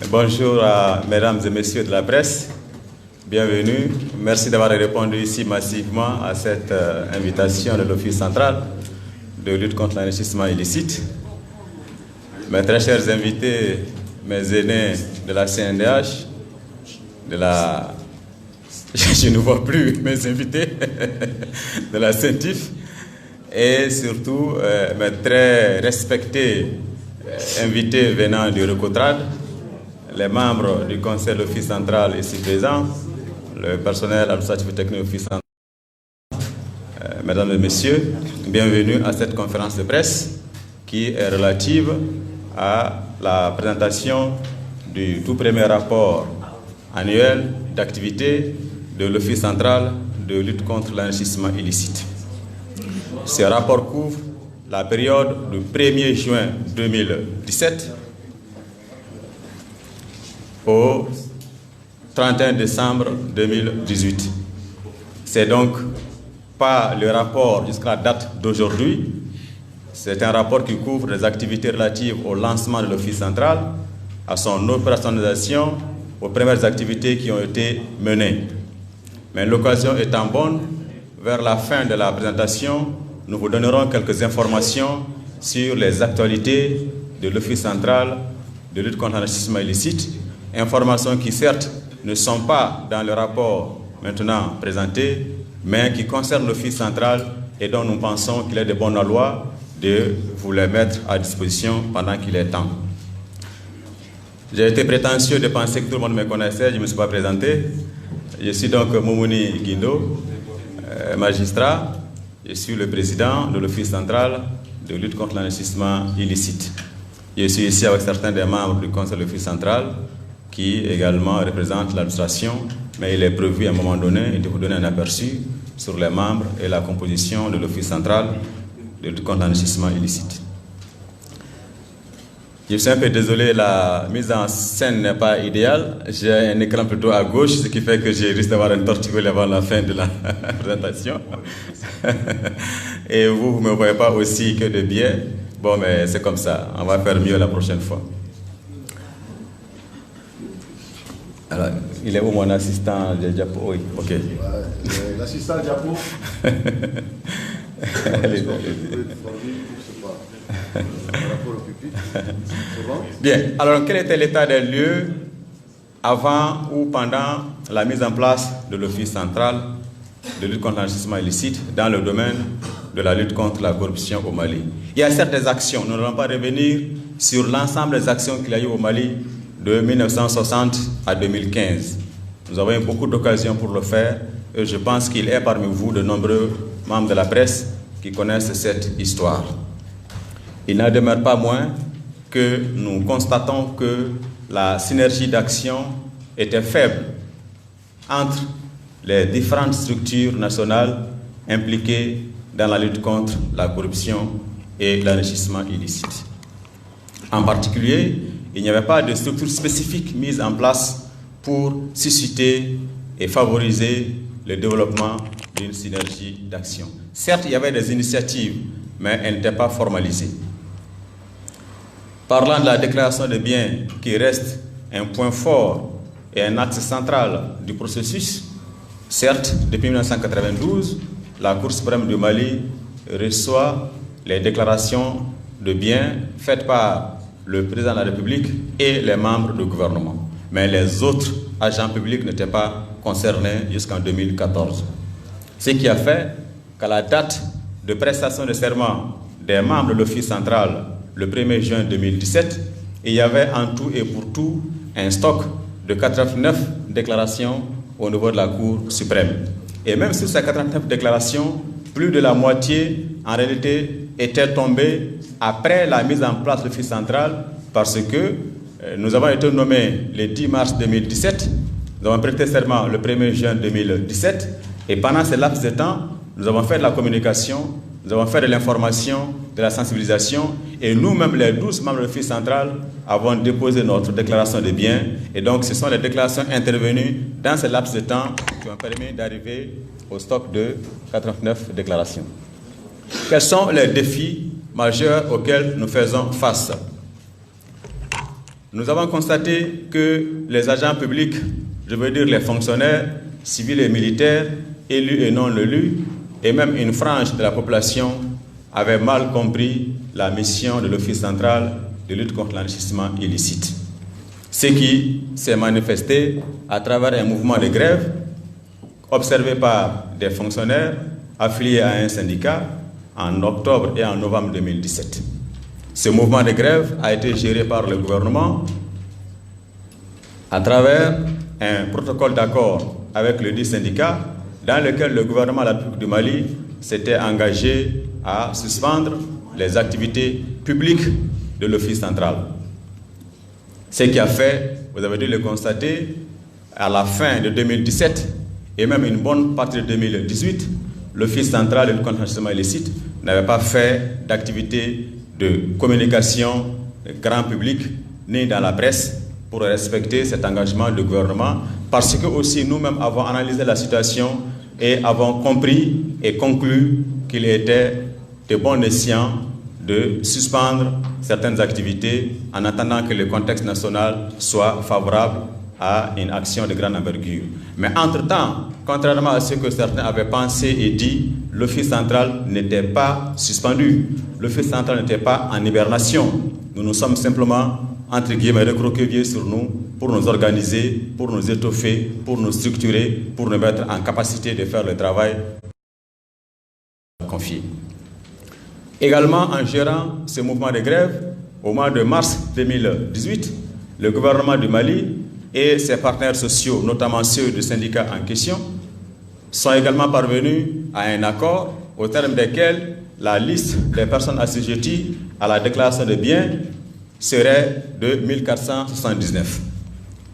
Bonjour à mesdames et messieurs de la presse, bienvenue. Merci d'avoir répondu ici massivement à cette invitation de l'Office central de lutte contre l'enrichissement illicite. Mes très chers invités, mes aînés de la CNDH, je ne vois plus mes invités de la CENTIF, et surtout mes très respectés invités venant du Recotrade, les membres du conseil de l'Office central ici présents, le personnel administratif et technique de l'Office central. Mesdames et messieurs, bienvenue à cette conférence de presse qui est relative à la présentation du tout premier rapport annuel d'activité de l'Office central de lutte contre l'enrichissement illicite. Ce rapport couvre la période du 1er juin 2017 au 31 décembre 2018. C'est donc pas le rapport jusqu'à la date d'aujourd'hui, c'est un rapport qui couvre les activités relatives au lancement de l'Office central, à son opérationnalisation, aux premières activités qui ont été menées. Mais l'occasion étant bonne, vers la fin de la présentation, nous vous donnerons quelques informations sur les actualités de l'Office central de lutte contre l'enrichissement illicite, informations qui certes ne sont pas dans le rapport maintenant présenté, mais qui concernent l'Office central et dont nous pensons qu'il est de bonne loi de vous les mettre à disposition pendant qu'il est temps. J'ai été prétentieux de penser que tout le monde me connaissait, je ne me suis pas présenté. Je suis donc Moumouni Guindo, magistrat. Je suis le président de l'Office central de lutte contre l'enrichissement illicite. Je suis ici avec certains des membres du conseil de l'Office central qui également représentent l'administration, mais il est prévu à un moment donné de vous donner un aperçu sur les membres et la composition de l'Office central de lutte contre l'enrichissement illicite. Je suis un peu désolé, la mise en scène n'est pas idéale. J'ai un écran plutôt à gauche, ce qui fait que je risque d'avoir un torticolis avant la fin de la présentation. Et vous ne me voyez pas aussi que de biais. Bon, mais c'est comme ça. On va faire mieux la prochaine fois. Alors, il est où mon assistant de Diapo? Oui, ok. L'assistant Diapo. Allez. Bien, alors quel était l'état des lieux avant ou pendant la mise en place de l'Office central de lutte contre l'enrichissement illicite dans le domaine de la lutte contre la corruption au Mali? Il y a certaines actions, nous n'allons pas revenir sur l'ensemble des actions qu'il y a eu au Mali de 1960 à 2015. Nous avons eu beaucoup d'occasions pour le faire et je pense qu'il est parmi vous de nombreux membres de la presse qui connaissent cette histoire. Il n'en demeure pas moins que nous constatons que la synergie d'action était faible entre les différentes structures nationales impliquées dans la lutte contre la corruption et l'enrichissement illicite. En particulier, il n'y avait pas de structure spécifique mise en place pour susciter et favoriser le développement d'une synergie d'action. Certes, il y avait des initiatives, mais elles n'étaient pas formalisées. Parlant de la déclaration de biens qui reste un point fort et un axe central du processus, certes, depuis 1992, la Cour suprême du Mali reçoit les déclarations de biens faites par le président de la République et les membres du gouvernement. Mais les autres agents publics n'étaient pas concernés jusqu'en 2014. Ce qui a fait qu'à la date de prestation de serment des membres de l'Office central le 1er juin 2017, il y avait en tout et pour tout un stock de 89 déclarations au niveau de la Cour suprême. Et même sur ces 89 déclarations, plus de la moitié, en réalité, étaient tombées après la mise en place de l'Office central parce que nous avons été nommés le 10 mars 2017, nous avons prêté serment le 1er juin 2017 et pendant ce laps de temps, nous avons fait de la communication, nous avons fait de l'information, de la sensibilisation et nous-mêmes, les 12 membres de l'Office central, avons déposé notre déclaration de biens et donc ce sont les déclarations intervenues dans ce laps de temps qui ont permis d'arriver au stock de 89 déclarations. Quels sont les défis majeurs auxquels nous faisons face? nous avons constaté que les agents publics, je veux dire les fonctionnaires, civils et militaires, élus et non élus, et même une frange de la population avaient mal compris la mission de l'Office central de lutte contre l'enrichissement illicite. Ce qui s'est manifesté à travers un mouvement de grève observé par des fonctionnaires affiliés à un syndicat en octobre et en novembre 2017. Ce mouvement de grève a été géré par le gouvernement à travers un protocole d'accord avec le dit syndicat dans lequel le gouvernement de la République du Mali s'était engagé à suspendre les activités publiques de l'Office central. Ce qui a fait, vous avez dû le constater, à la fin de 2017 et même une bonne partie de 2018, l'Office central de lutte contre l'enrichissement illicite n'avait pas fait d'activité de communication grand public ni dans la presse pour respecter cet engagement du gouvernement, parce que aussi nous-mêmes avons analysé la situation et avons compris et conclu qu'il était de bon escient de suspendre certaines activités en attendant que le contexte national soit favorable à une action de grande envergure. Mais entre-temps, contrairement à ce que certains avaient pensé et dit, l'Office central n'était pas suspendu. L'Office central n'était pas en hibernation. Nous nous sommes simplement, entre guillemets, recroquevillés sur nous pour nous organiser, pour nous étoffer, pour nous structurer, pour nous mettre en capacité de faire le travail confié. Également, en gérant ce mouvement de grève, au mois de mars 2018, le gouvernement du Mali et ses partenaires sociaux, notamment ceux du syndicat en question, sont également parvenus à un accord au terme desquels la liste des personnes assujetties à la déclaration de biens serait de 1479.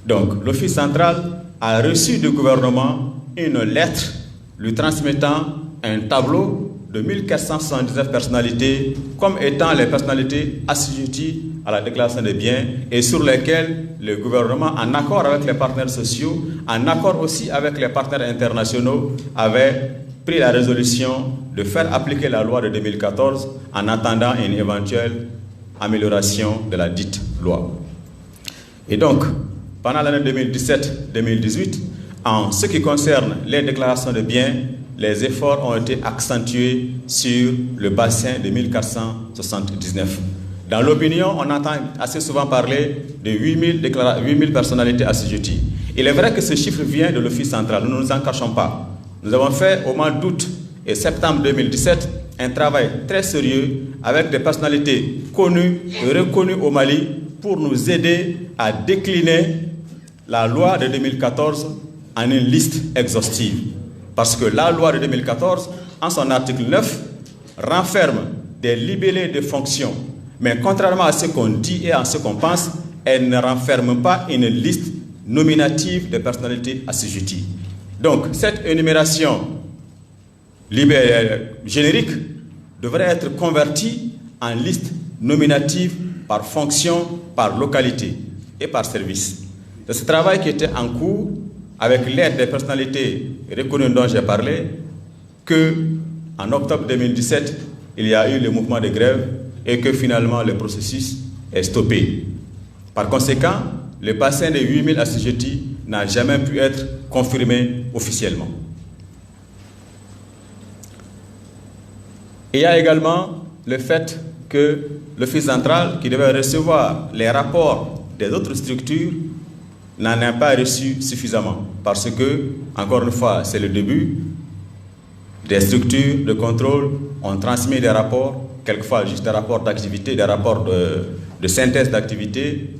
Donc, l'Office central a reçu du gouvernement une lettre lui transmettant un tableau de 1479 personnalités comme étant les personnalités assujetties à la déclaration des biens et sur lesquelles le gouvernement, en accord avec les partenaires sociaux, en accord aussi avec les partenaires internationaux, avait pris la résolution de faire appliquer la loi de 2014 en attendant une éventuelle amélioration de la dite loi. Et donc, pendant l'année 2017-2018, en ce qui concerne les déclarations de biens, les efforts ont été accentués sur le bassin de 1479. Dans l'opinion, on entend assez souvent parler de 8000 personnalités assujetties. Il est vrai que ce chiffre vient de l'Office central, nous ne nous en cachons pas. Nous avons fait au mois d'août et septembre 2017 un travail très sérieux avec des personnalités connues et reconnues au Mali pour nous aider à décliner la loi de 2014 en une liste exhaustive. Parce que la loi de 2014, en son article 9, renferme des libellés de fonctions. Mais contrairement à ce qu'on dit et à ce qu'on pense, elle ne renferme pas une liste nominative de personnalités assujetties. Donc, cette énumération générique devrait être convertie en liste nominative par fonction, par localité et par service. C'est ce travail qui était en cours avec l'aide des personnalités reconnues dont j'ai parlé, qu'en octobre 2017, il y a eu le mouvement de grève et que finalement le processus est stoppé. Par conséquent, le bassin de 8000 assujettis n'a jamais pu être confirmé officiellement. Il y a également le fait que l'Office central, qui devait recevoir les rapports des autres structures, n'en a pas reçu suffisamment. Parce que, encore une fois, c'est le début. Des structures de contrôle ont transmis des rapports, quelquefois juste des rapports d'activité, des rapports de synthèse d'activité,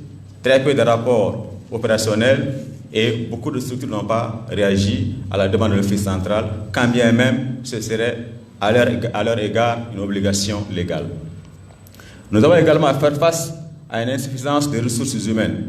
très peu de rapports opérationnels, et beaucoup de structures n'ont pas réagi à la demande de l'Office central, quand bien même ce serait à leur égard une obligation légale. Nous avons également à faire face à une insuffisance des ressources humaines.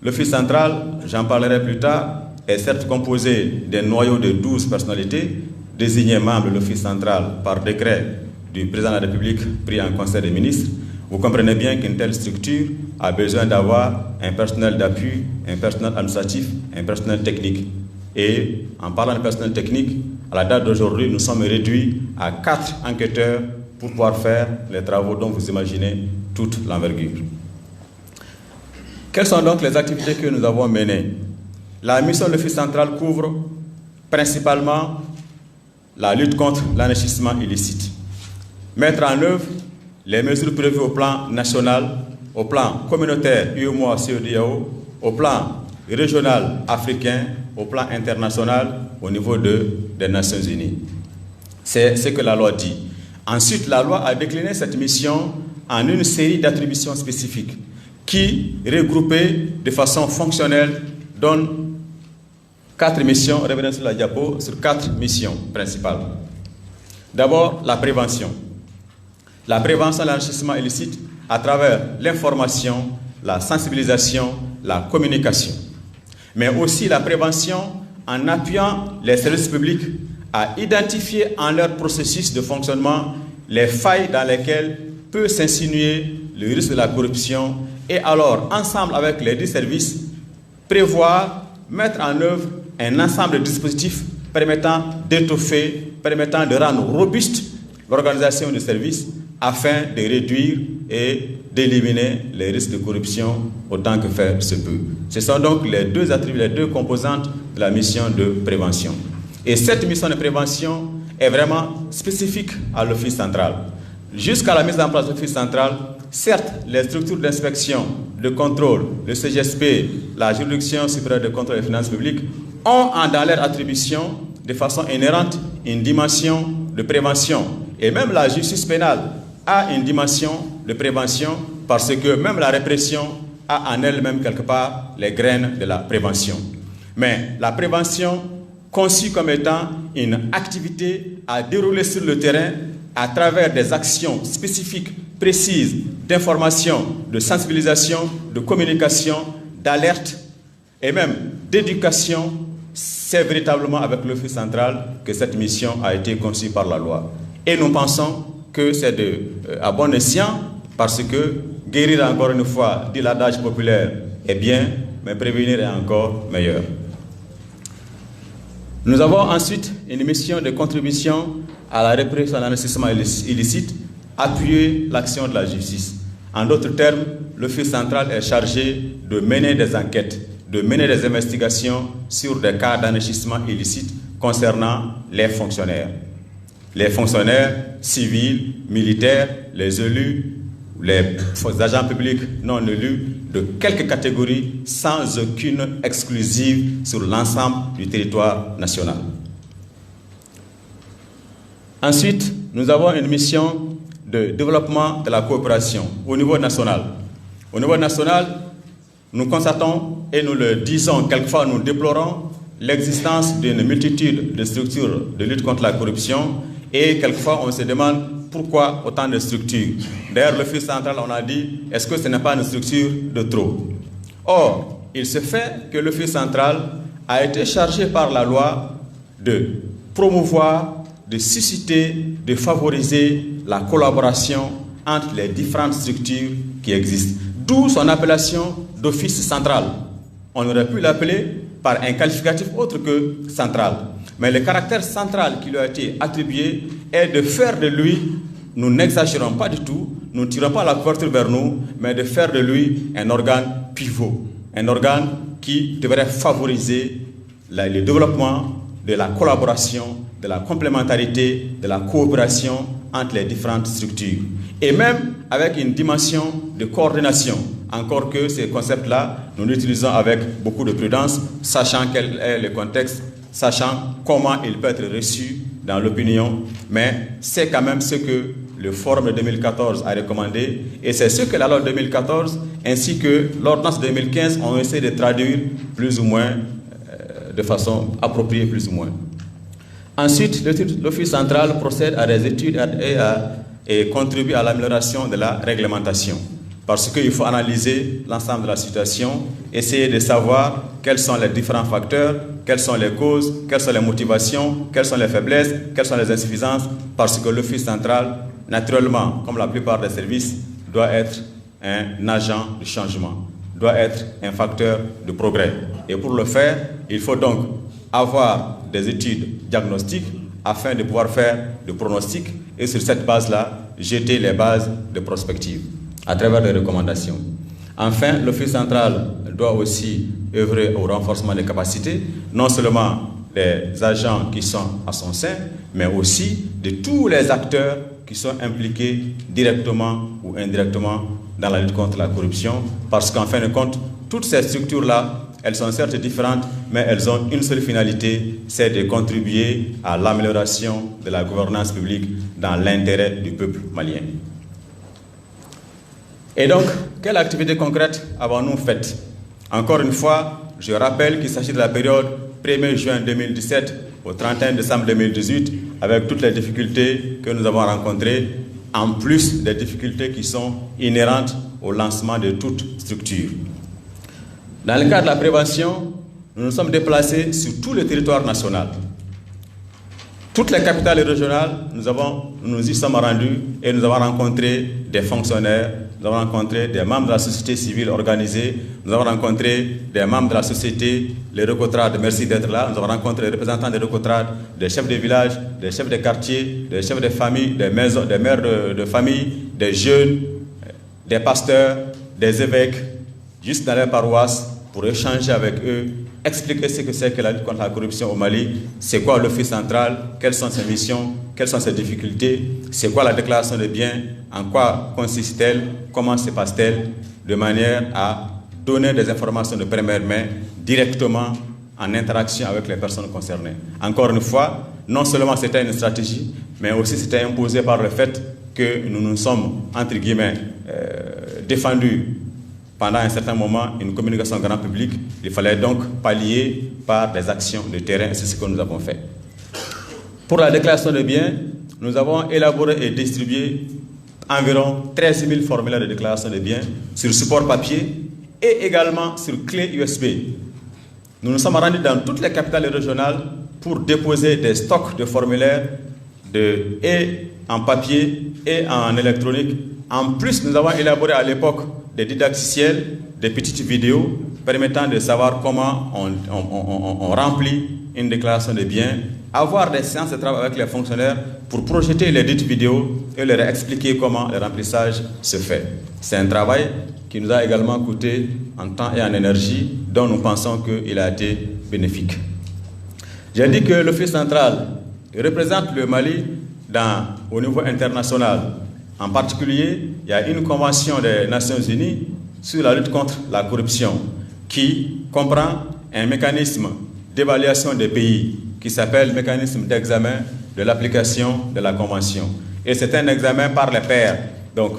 L'Office central, j'en parlerai plus tard, est certes composé d'un noyau de 12 personnalités désignées membres de l'Office central par décret du président de la République pris en Conseil des ministres. Vous comprenez bien qu'une telle structure a besoin d'avoir un personnel d'appui, un personnel administratif, un personnel technique. Et en parlant de personnel technique, à la date d'aujourd'hui, nous sommes réduits à 4 enquêteurs pour pouvoir faire les travaux dont vous imaginez toute l'envergure. Quelles sont donc les activités que nous avons menées? La mission de l'Office central couvre principalement la lutte contre l'enrichissement illicite. Mettre en œuvre les mesures prévues au plan national, au plan communautaire UEMOA CEDEAO, au plan régional africain, au plan international, au niveau des Nations Unies. C'est ce que la loi dit. Ensuite, la loi a décliné cette mission en une série d'attributions spécifiques qui, regroupées de façon fonctionnelle, donnent 4 missions, revenons sur la diapo, sur 4 missions principales. D'abord, la prévention. La prévention de l'enrichissement illicite à travers l'information, la sensibilisation, la communication. Mais aussi la prévention en appuyant les services publics à identifier en leur processus de fonctionnement les failles dans lesquelles peut s'insinuer le risque de la corruption et alors, ensemble avec les 10 services, prévoir, mettre en œuvre un ensemble de dispositifs permettant d'étoffer, permettant de rendre robuste l'organisation du service afin de réduire et d'éliminer les risques de corruption autant que faire se peut. Ce sont donc les deux attributs, les deux composantes de la mission de prévention. Et cette mission de prévention est vraiment spécifique à l'Office central. Jusqu'à la mise en place de l'Office central, certes, les structures d'inspection, de contrôle, le CGSP, la juridiction supérieure de contrôle des finances publiques, ont dans leur attribution, de façon inhérente, une dimension de prévention. Et même la justice pénale a une dimension de prévention parce que même la répression a en elle-même quelque part les graines de la prévention. Mais la prévention, conçue comme étant une activité à dérouler sur le terrain à travers des actions spécifiques, précises, d'information, de sensibilisation, de communication, d'alerte et même d'éducation, c'est véritablement avec l'Office central que cette mission a été conçue par la loi. Et nous pensons que c'est à bon escient parce que guérir encore une fois, dit l'adage populaire, est bien, mais prévenir est encore meilleur. Nous avons ensuite une mission de contribution à la répression de l'enrichissement illicite, appuyer l'action de la justice. En d'autres termes, l'Office central est chargé de mener des enquêtes, de mener des investigations sur des cas d'enrichissement illicite concernant les fonctionnaires. Les fonctionnaires civils, militaires, les élus, les agents publics non élus, de quelques catégories, sans aucune exclusive sur l'ensemble du territoire national. Ensuite, nous avons une mission de développement de la coopération au niveau national. Au niveau national, nous constatons et nous le disons, quelquefois nous déplorons l'existence d'une multitude de structures de lutte contre la corruption et quelquefois on se demande pourquoi autant de structures. D'ailleurs, l'Office central, on a dit, est-ce que ce n'est pas une structure de trop? Or, il se fait que l'Office central a été chargé par la loi de promouvoir, de susciter, de favoriser la collaboration entre les différentes structures qui existent. D'où son appellation d'Office central. On aurait pu l'appeler par un qualificatif autre que central. Mais le caractère central qui lui a été attribué est de faire de lui, nous n'exagérons pas du tout, nous ne tirons pas la couverture vers nous, mais de faire de lui un organe pivot, un organe qui devrait favoriser le développement de la collaboration, de la complémentarité, de la coopération entre les différentes structures. Et même avec une dimension de coordination, encore que ces concepts-là, nous l'utilisons avec beaucoup de prudence, sachant quel est le contexte, sachant comment il peut être reçu dans l'opinion, mais c'est quand même ce que le Forum de 2014 a recommandé, et c'est ce que la loi de 2014 ainsi que l'ordonnance de 2015 ont essayé de traduire plus ou moins, de façon appropriée plus ou moins. Ensuite, l'Office central procède à des études et contribue à l'amélioration de la réglementation. Parce qu'il faut analyser l'ensemble de la situation, essayer de savoir quels sont les différents facteurs, quelles sont les causes, quelles sont les motivations, quelles sont les faiblesses, quelles sont les insuffisances, parce que l'Office central, naturellement, comme la plupart des services, doit être un agent de changement, doit être un facteur de progrès. Et pour le faire, il faut donc avoir des études diagnostiques afin de pouvoir faire des pronostics et sur cette base-là, jeter les bases de prospective à travers des recommandations. Enfin, l'Office central doit aussi œuvrer au renforcement des capacités, non seulement des agents qui sont à son sein, mais aussi de tous les acteurs qui sont impliqués directement ou indirectement dans la lutte contre la corruption, parce qu'en fin de compte, toutes ces structures-là, elles sont certes différentes, mais elles ont une seule finalité, c'est de contribuer à l'amélioration de la gouvernance publique dans l'intérêt du peuple malien. Et donc, quelle activité concrète avons-nous faite? Encore une fois, je rappelle qu'il s'agit de la période 1er juin 2017 au 31 décembre 2018, avec toutes les difficultés que nous avons rencontrées, en plus des difficultés qui sont inhérentes au lancement de toute structure. Dans le cadre de la prévention, nous nous sommes déplacés sur tout le territoire national. Toutes les capitales régionales, nous y sommes rendus et nous avons rencontré des fonctionnaires, nous avons rencontré des membres de la société civile organisée, nous avons rencontré des membres de la société, les Recotrades, merci d'être là, nous avons rencontré les représentants des Recotrades, des chefs de village, des chefs de quartier, des chefs de famille, des mères de famille, des jeunes, des pasteurs, des évêques, juste dans les paroisses, pour échanger avec eux, expliquer ce que c'est que la lutte contre la corruption au Mali, c'est quoi l'Office central, quelles sont ses missions, quelles sont ses difficultés, c'est quoi la déclaration de biens, en quoi consiste-t-elle, comment se passe-t-elle, de manière à donner des informations de première main directement en interaction avec les personnes concernées. Encore une fois, non seulement c'était une stratégie, mais aussi c'était imposé par le fait que nous nous sommes, entre guillemets, défendus pendant un certain moment une communication grand public. Il fallait donc pallier par des actions de terrain, et c'est ce que nous avons fait. Pour la déclaration de biens, nous avons élaboré et distribué environ 13 000 formulaires de déclaration de biens sur support papier et également sur clé USB. Nous nous sommes rendus dans toutes les capitales régionales pour déposer des stocks de formulaires et en papier et en électronique. En plus, nous avons élaboré à l'époque des didacticiels, des petites vidéos permettant de savoir comment on remplit une déclaration de biens, avoir des séances de travail avec les fonctionnaires pour projeter les dites vidéos et leur expliquer comment le remplissage se fait. C'est un travail qui nous a également coûté en temps et en énergie, dont nous pensons qu'il a été bénéfique. J'ai dit que l'Office central représente le Mali au niveau international. En particulier, il y a une convention des Nations Unies sur la lutte contre la corruption qui comprend un mécanisme d'évaluation des pays qui s'appelle mécanisme d'examen de l'application de la convention. Et c'est un examen par les pairs. Donc,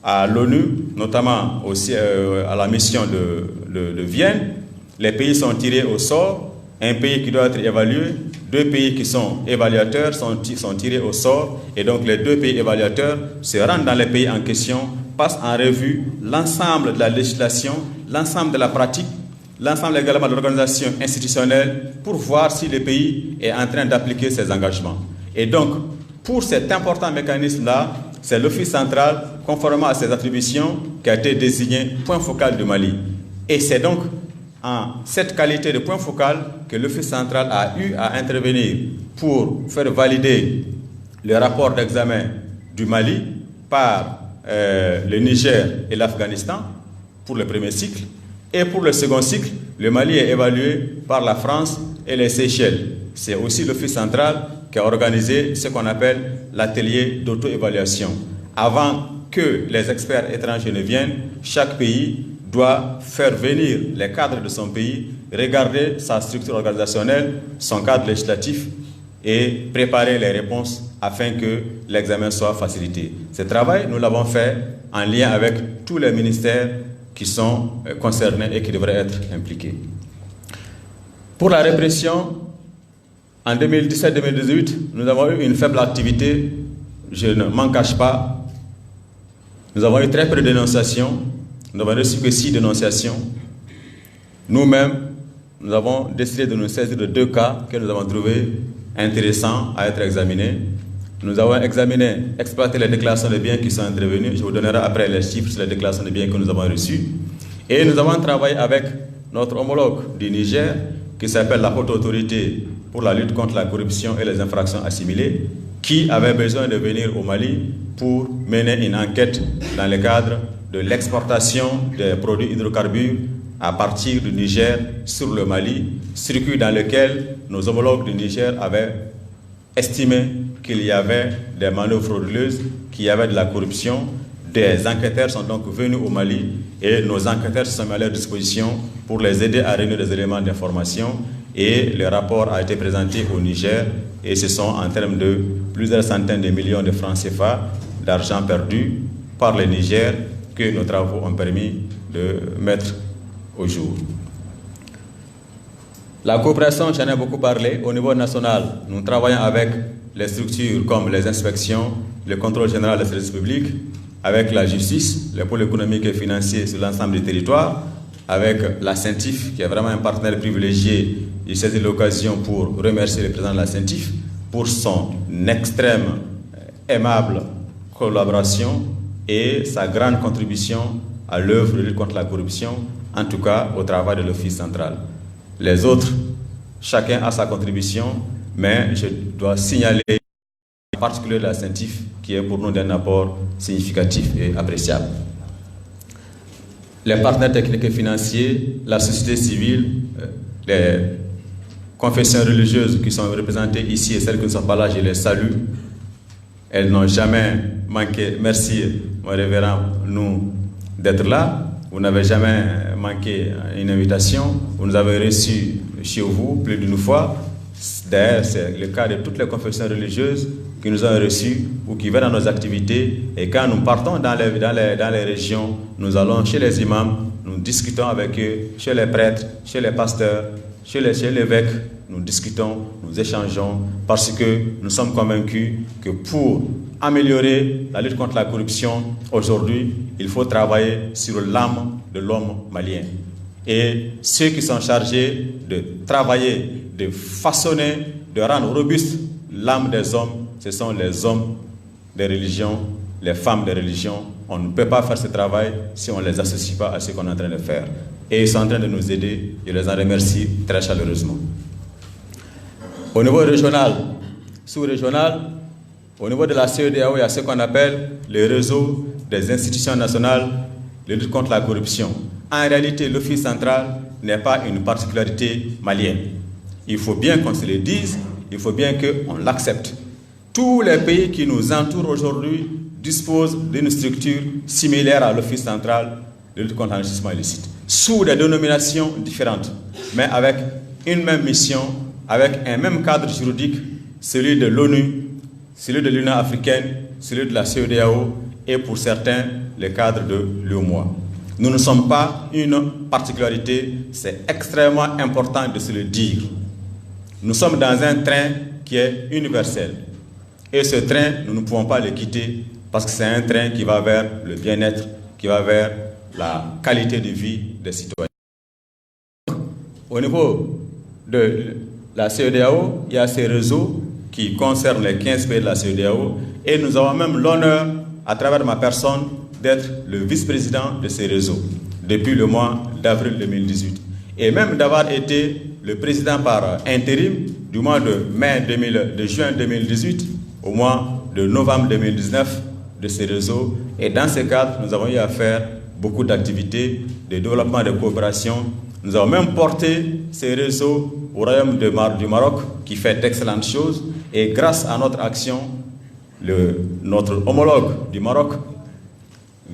à l'ONU, notamment aussi à la mission de Vienne, les pays sont tirés au sort. Un pays qui doit être évalué, 2 pays qui sont évaluateurs sont tirés au sort, et donc les 2 pays évaluateurs se rendent dans les pays en question, passent en revue l'ensemble de la législation, l'ensemble de la pratique, l'ensemble également de l'organisation institutionnelle pour voir si le pays est en train d'appliquer ses engagements. Et donc, pour cet important mécanisme-là, c'est l'Office central, conformément à ses attributions, qui a été désigné point focal du Mali. Et c'est donc en cette qualité de point focal que l'Office central a eu à intervenir pour faire valider le rapport d'examen du Mali par le Niger et l'Afghanistan pour le premier cycle. Et pour le second cycle, le Mali est évalué par la France et les Seychelles. C'est aussi l'Office central qui a organisé ce qu'on appelle l'atelier d'auto-évaluation. Avant que les experts étrangers ne viennent, chaque pays doit faire venir les cadres de son pays, regarder sa structure organisationnelle, son cadre législatif et préparer les réponses afin que l'examen soit facilité. Ce travail, nous l'avons fait en lien avec tous les ministères qui sont concernés et qui devraient être impliqués. Pour la répression, en 2017-2018, nous avons eu une faible activité, je ne m'en cache pas. Nous avons eu très peu de dénonciations. Nous n'avons reçu que 6 dénonciations. Nous-mêmes, nous avons décidé de nous saisir de 2 cas que nous avons trouvés intéressants à être examinés. Nous avons exploité les déclarations de biens qui sont intervenues. Je vous donnerai après les chiffres sur les déclarations de biens que nous avons reçues. Et nous avons travaillé avec notre homologue du Niger, qui s'appelle la Haute Autorité pour la lutte contre la corruption et les infractions assimilées, qui avait besoin de venir au Mali pour mener une enquête dans le cadre de l'exportation des produits hydrocarbures à partir du Niger sur le Mali, circuit dans lequel nos homologues du Niger avaient estimé qu'il y avait des manœuvres frauduleuses, qu'il y avait de la corruption. Des enquêteurs sont donc venus au Mali et nos enquêteurs se sont mis à leur disposition pour les aider à réunir des éléments d'information, et le rapport a été présenté au Niger et ce sont en termes de plusieurs centaines de millions de francs CFA d'argent perdu par le Niger que nos travaux ont permis de mettre au jour. La coopération, j'en ai beaucoup parlé. Au niveau national, nous travaillons avec les structures comme les inspections, le contrôle général des services publics, avec la justice, les pôles économiques et financiers sur l'ensemble du territoire, avec la CENTIF, qui est vraiment un partenaire privilégié. Il saisit l'occasion pour remercier le président de la CENTIF pour son extrême aimable collaboration et sa grande contribution à l'œuvre de lutte contre la corruption, en tout cas au travail de l'Office central. Les autres, chacun a sa contribution, mais je dois signaler en particulier la CENTIF, qui est pour nous d'un apport significatif et appréciable. Les partenaires techniques et financiers, la société civile, les confessions religieuses qui sont représentées ici et celles qui ne sont pas là, je les salue. Elles n'ont jamais manqué. Merci, mon révérend, nous, d'être là. Vous n'avez jamais manqué une invitation. Vous nous avez reçus chez vous plus d'une fois. D'ailleurs, c'est le cas de toutes les confessions religieuses qui nous ont reçus ou qui viennent à nos activités. Et quand nous partons dans les régions, nous allons chez les imams, nous discutons avec eux, chez les prêtres, chez les pasteurs, chez l'évêque, nous discutons, nous échangeons, parce que nous sommes convaincus que pour améliorer la lutte contre la corruption, aujourd'hui, il faut travailler sur l'âme de l'homme malien. Et ceux qui sont chargés de travailler, de façonner, de rendre robuste l'âme des hommes, ce sont les hommes des religions, les femmes des religions. On ne peut pas faire ce travail si on ne les associe pas à ce qu'on est en train de faire. Et ils sont en train de nous aider, je les en remercie très chaleureusement. Au niveau régional, sous-régional, au niveau de la CEDEAO, il y a ce qu'on appelle le réseau des institutions nationales de lutte contre la corruption. En réalité, l'Office central n'est pas une particularité malienne. Il faut bien qu'on se le dise, il faut bien qu'on l'accepte. Tous les pays qui nous entourent aujourd'hui disposent d'une structure similaire à l'Office central de lutte contre l'enrichissement illicite, sous des dénominations différentes, mais avec une même mission, avec un même cadre juridique, celui de l'ONU, celui de l'Union africaine, celui de la CEDEAO et pour certains, le cadre de l'UEMOA. Nous ne sommes pas une particularité, c'est extrêmement important de se le dire. Nous sommes dans un train qui est universel. Et ce train, nous ne pouvons pas le quitter parce que c'est un train qui va vers le bien-être, qui va vers la qualité de vie des citoyens. Au niveau de la CEDEAO, il y a ces réseaux qui concernent les 15 pays de la CEDEAO et nous avons même l'honneur, à travers ma personne, d'être le vice-président de ces réseaux depuis le mois d'avril 2018 et même d'avoir été le président par intérim du mois de juin 2018 au mois de novembre 2019 de ces réseaux. Et dans ce cadre, nous avons eu à faire beaucoup d'activités de développement de coopération. Nous avons même porté ces réseaux au Royaume du Maroc qui fait d'excellentes choses. Et grâce à notre action, notre homologue du Maroc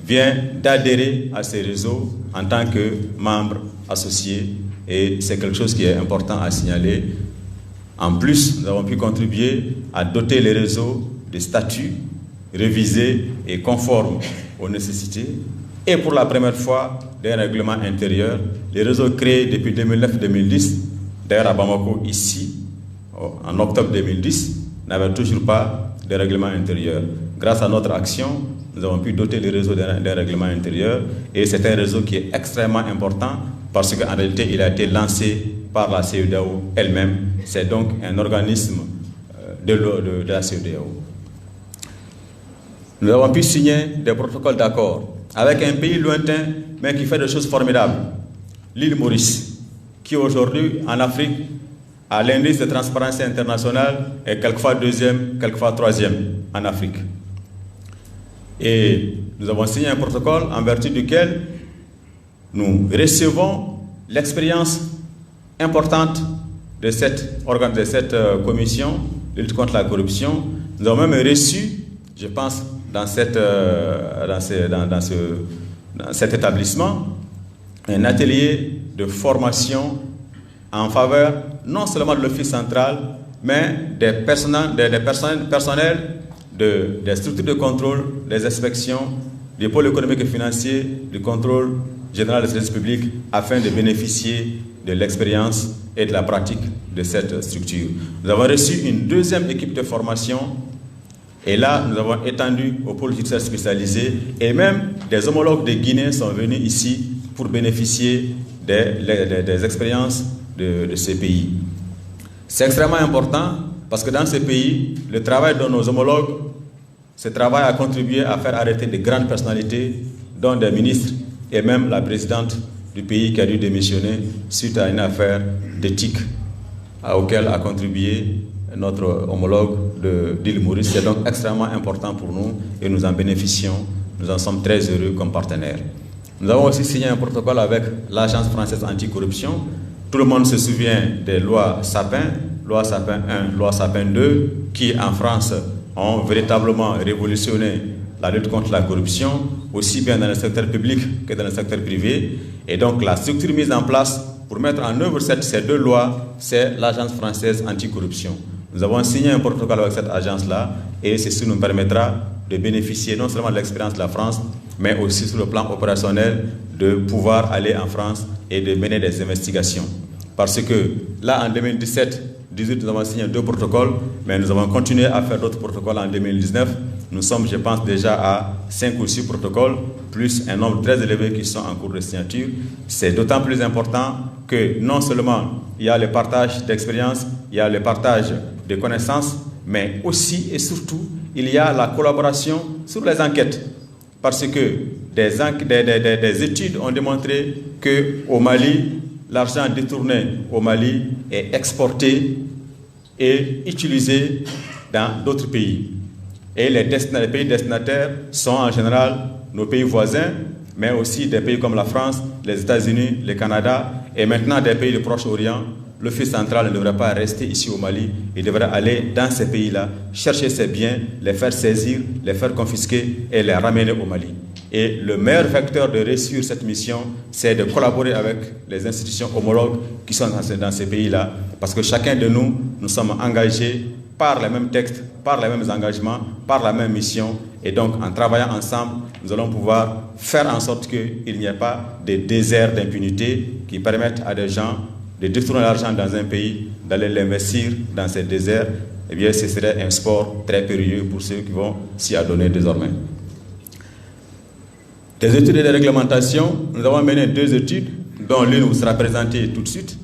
vient d'adhérer à ces réseaux en tant que membre associé. Et c'est quelque chose qui est important à signaler. En plus, nous avons pu contribuer à doter les réseaux de statuts révisés et conformes aux nécessités. Et pour la première fois, d'un règlement intérieur, les réseaux créés depuis 2009-2010, d'ailleurs à Bamako ici, en octobre 2010, n'avaient toujours pas de règlement intérieur. Grâce à notre action, nous avons pu doter les réseaux d'un règlement intérieur. Et c'est un réseau qui est extrêmement important parce qu'en réalité, il a été lancé par la CEDEAO elle-même. C'est donc un organisme de la CEDEAO. Nous avons pu signer des protocoles d'accord avec un pays lointain, mais qui fait des choses formidables. L'île Maurice, qui aujourd'hui, en Afrique, à l'indice de transparence internationale, est quelquefois deuxième, quelquefois troisième en Afrique. Et nous avons signé un protocole en vertu duquel nous recevons l'expérience importante de cette commission de lutte contre la corruption. Nous avons même reçu, je pense, dans cet établissement, un atelier de formation en faveur non seulement de l'Office central, mais des personnels des structures de contrôle, des inspections, du pôle économique et financier, du contrôle général des services publics, afin de bénéficier de l'expérience et de la pratique de cette structure. Nous avons reçu une deuxième équipe de formation, et là, nous avons étendu au pôle judiciaire spécialisé, et même des homologues de Guinée sont venus ici pour bénéficier des expériences de ces pays. C'est extrêmement important parce que dans ces pays, le travail de nos homologues, ce travail a contribué à faire arrêter de grandes personnalités, dont des ministres et même la présidente du pays qui a dû démissionner suite à une affaire d'éthique auquel a contribué notre homologue d'Île Maurice. C'est donc extrêmement important pour nous et nous en bénéficions. Nous en sommes très heureux comme partenaires. Nous avons aussi signé un protocole avec l'Agence française anticorruption. Tout le monde se souvient des lois Sapin, loi Sapin 1, loi Sapin 2, qui en France ont véritablement révolutionné la lutte contre la corruption, aussi bien dans le secteur public que dans le secteur privé. Et donc la structure mise en place pour mettre en œuvre ces deux lois, c'est l'Agence française anticorruption. Nous avons signé un protocole avec cette agence-là et ceci nous permettra de bénéficier non seulement de l'expérience de la France, mais aussi sur le plan opérationnel de pouvoir aller en France et de mener des investigations. Parce que là, en 2017, nous avons signé 2 protocoles, mais nous avons continué à faire d'autres protocoles en 2019. Nous sommes, je pense, déjà à 5 ou 6 protocoles, plus un nombre très élevé qui sont en cours de signature. C'est d'autant plus important que non seulement il y a le partage d'expérience, il y a le partage de connaissances, mais aussi et surtout, il y a la collaboration sur les enquêtes. Parce que des études ont démontré qu'au Mali, l'argent détourné au Mali est exporté et utilisé dans d'autres pays. Et les pays destinataires sont en général nos pays voisins, mais aussi des pays comme la France, les États-Unis, le Canada, et maintenant des pays du Proche-Orient. L'Office central ne devrait pas rester ici au Mali, il devrait aller dans ces pays-là, chercher ces biens, les faire saisir, les faire confisquer et les ramener au Mali. Et le meilleur vecteur de réussir cette mission, c'est de collaborer avec les institutions homologues qui sont dans ces pays-là, parce que chacun de nous, nous sommes engagés par les mêmes textes, par les mêmes engagements, par la même mission. Et donc, en travaillant ensemble, nous allons pouvoir faire en sorte qu'il n'y ait pas de désert d'impunité qui permettent à des gens de détourner l'argent dans un pays, d'aller l'investir dans ces déserts. Eh bien, ce serait un sport très périlleux pour ceux qui vont s'y adonner désormais. Des études de réglementation, nous avons mené 2 études, dont l'une vous sera présentée tout de suite,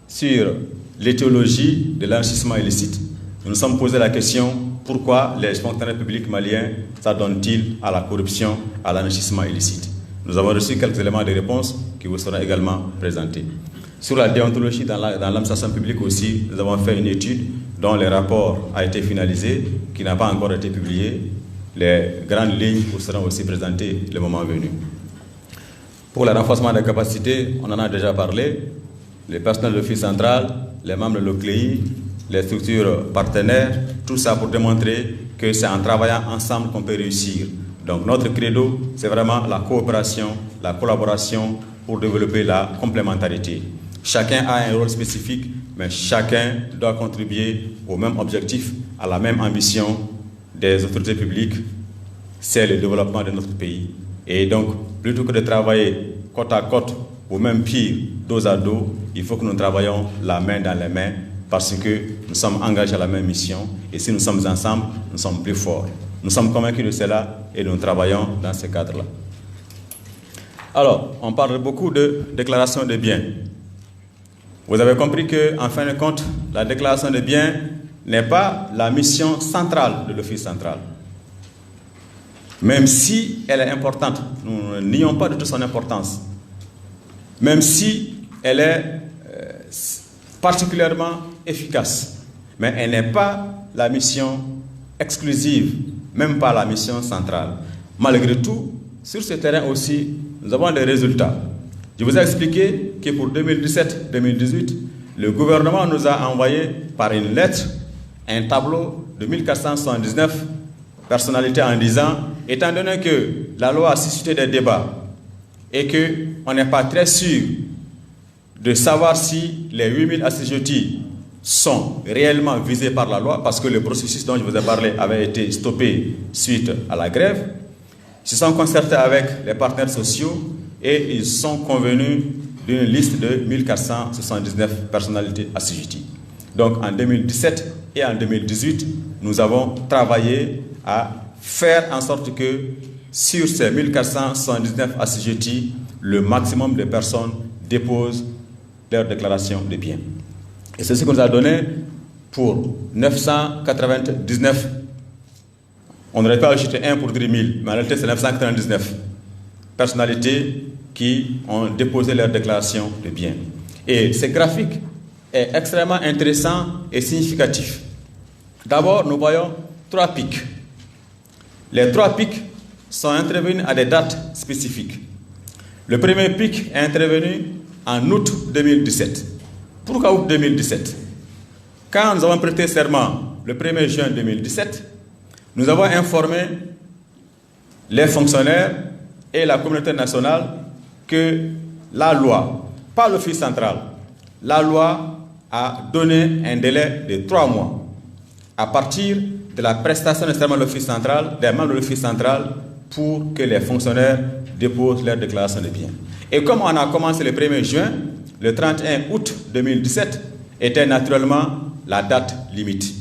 sur l'étiologie de l'enrichissement illicite. Nous nous sommes posé la question, pourquoi les fonctionnaires publics maliens s'adonnent-ils à la corruption, à l'enrichissement illicite? Nous avons reçu quelques éléments de réponse qui vous seront également présentés. Sur la déontologie dans l'administration publique aussi, nous avons fait une étude dont le rapport a été finalisé, qui n'a pas encore été publié. Les grandes lignes vous seront aussi présentées le moment venu. Pour le renforcement des capacités, on en a déjà parlé. Les personnels de l'Office central, les membres de l'OCLEI, les structures partenaires, tout ça pour démontrer que c'est en travaillant ensemble qu'on peut réussir. Donc notre credo, c'est vraiment la coopération, la collaboration pour développer la complémentarité. Chacun a un rôle spécifique, mais chacun doit contribuer au même objectif, à la même ambition des autorités publiques, c'est le développement de notre pays. Et donc, plutôt que de travailler côte à côte, ou même pire, dos à dos, il faut que nous travaillions la main dans la main, parce que nous sommes engagés à la même mission, et si nous sommes ensemble, nous sommes plus forts. Nous sommes convaincus de cela, et nous travaillons dans ce cadre-là. Alors, on parle beaucoup de déclaration de biens. Vous avez compris qu'en fin de compte, la déclaration de biens n'est pas la mission centrale de l'Office central. Même si elle est importante, nous ne nions pas de toute son importance. Même si elle est particulièrement efficace. Mais elle n'est pas la mission exclusive, même pas la mission centrale. Malgré tout, sur ce terrain aussi, nous avons des résultats. Je vous ai expliqué que pour 2017-2018, le gouvernement nous a envoyé par une lettre un tableau de 1479 personnalités en disant, étant donné que la loi a suscité des débats et qu'on n'est pas très sûr de savoir si les 8000 assujettis sont réellement visés par la loi, parce que le processus dont je vous ai parlé avait été stoppé suite à la grève, ils se sont concertés avec les partenaires sociaux et ils sont convenus d'une liste de 1479 personnalités assujetties. Donc en 2017 et en 2018, nous avons travaillé à faire en sorte que sur ces 1479 assujettis, le maximum de personnes déposent leur déclaration de biens. Et c'est ce que nous a donné pour 999. On n'aurait pas ajouté 1 pour dire 1000, mais en réalité c'est 999 personnalités qui ont déposé leur déclaration de biens. Et ce graphique est extrêmement intéressant et significatif. D'abord, nous voyons 3 pics. Les 3 pics sont intervenus à des dates spécifiques. Le premier pic est intervenu en août 2017. Pourquoi août 2017? Quand nous avons prêté serment le 1er juin 2017, nous avons informé les fonctionnaires et la communauté nationale que la loi, pas l'Office central, la loi a donné un délai de 3 mois à partir de la prestation de serment de l'Office central, des membres de l'Office central, pour que les fonctionnaires déposent leur déclaration de biens. Et comme on a commencé le 1er juin, le 31 août 2017 était naturellement la date limite.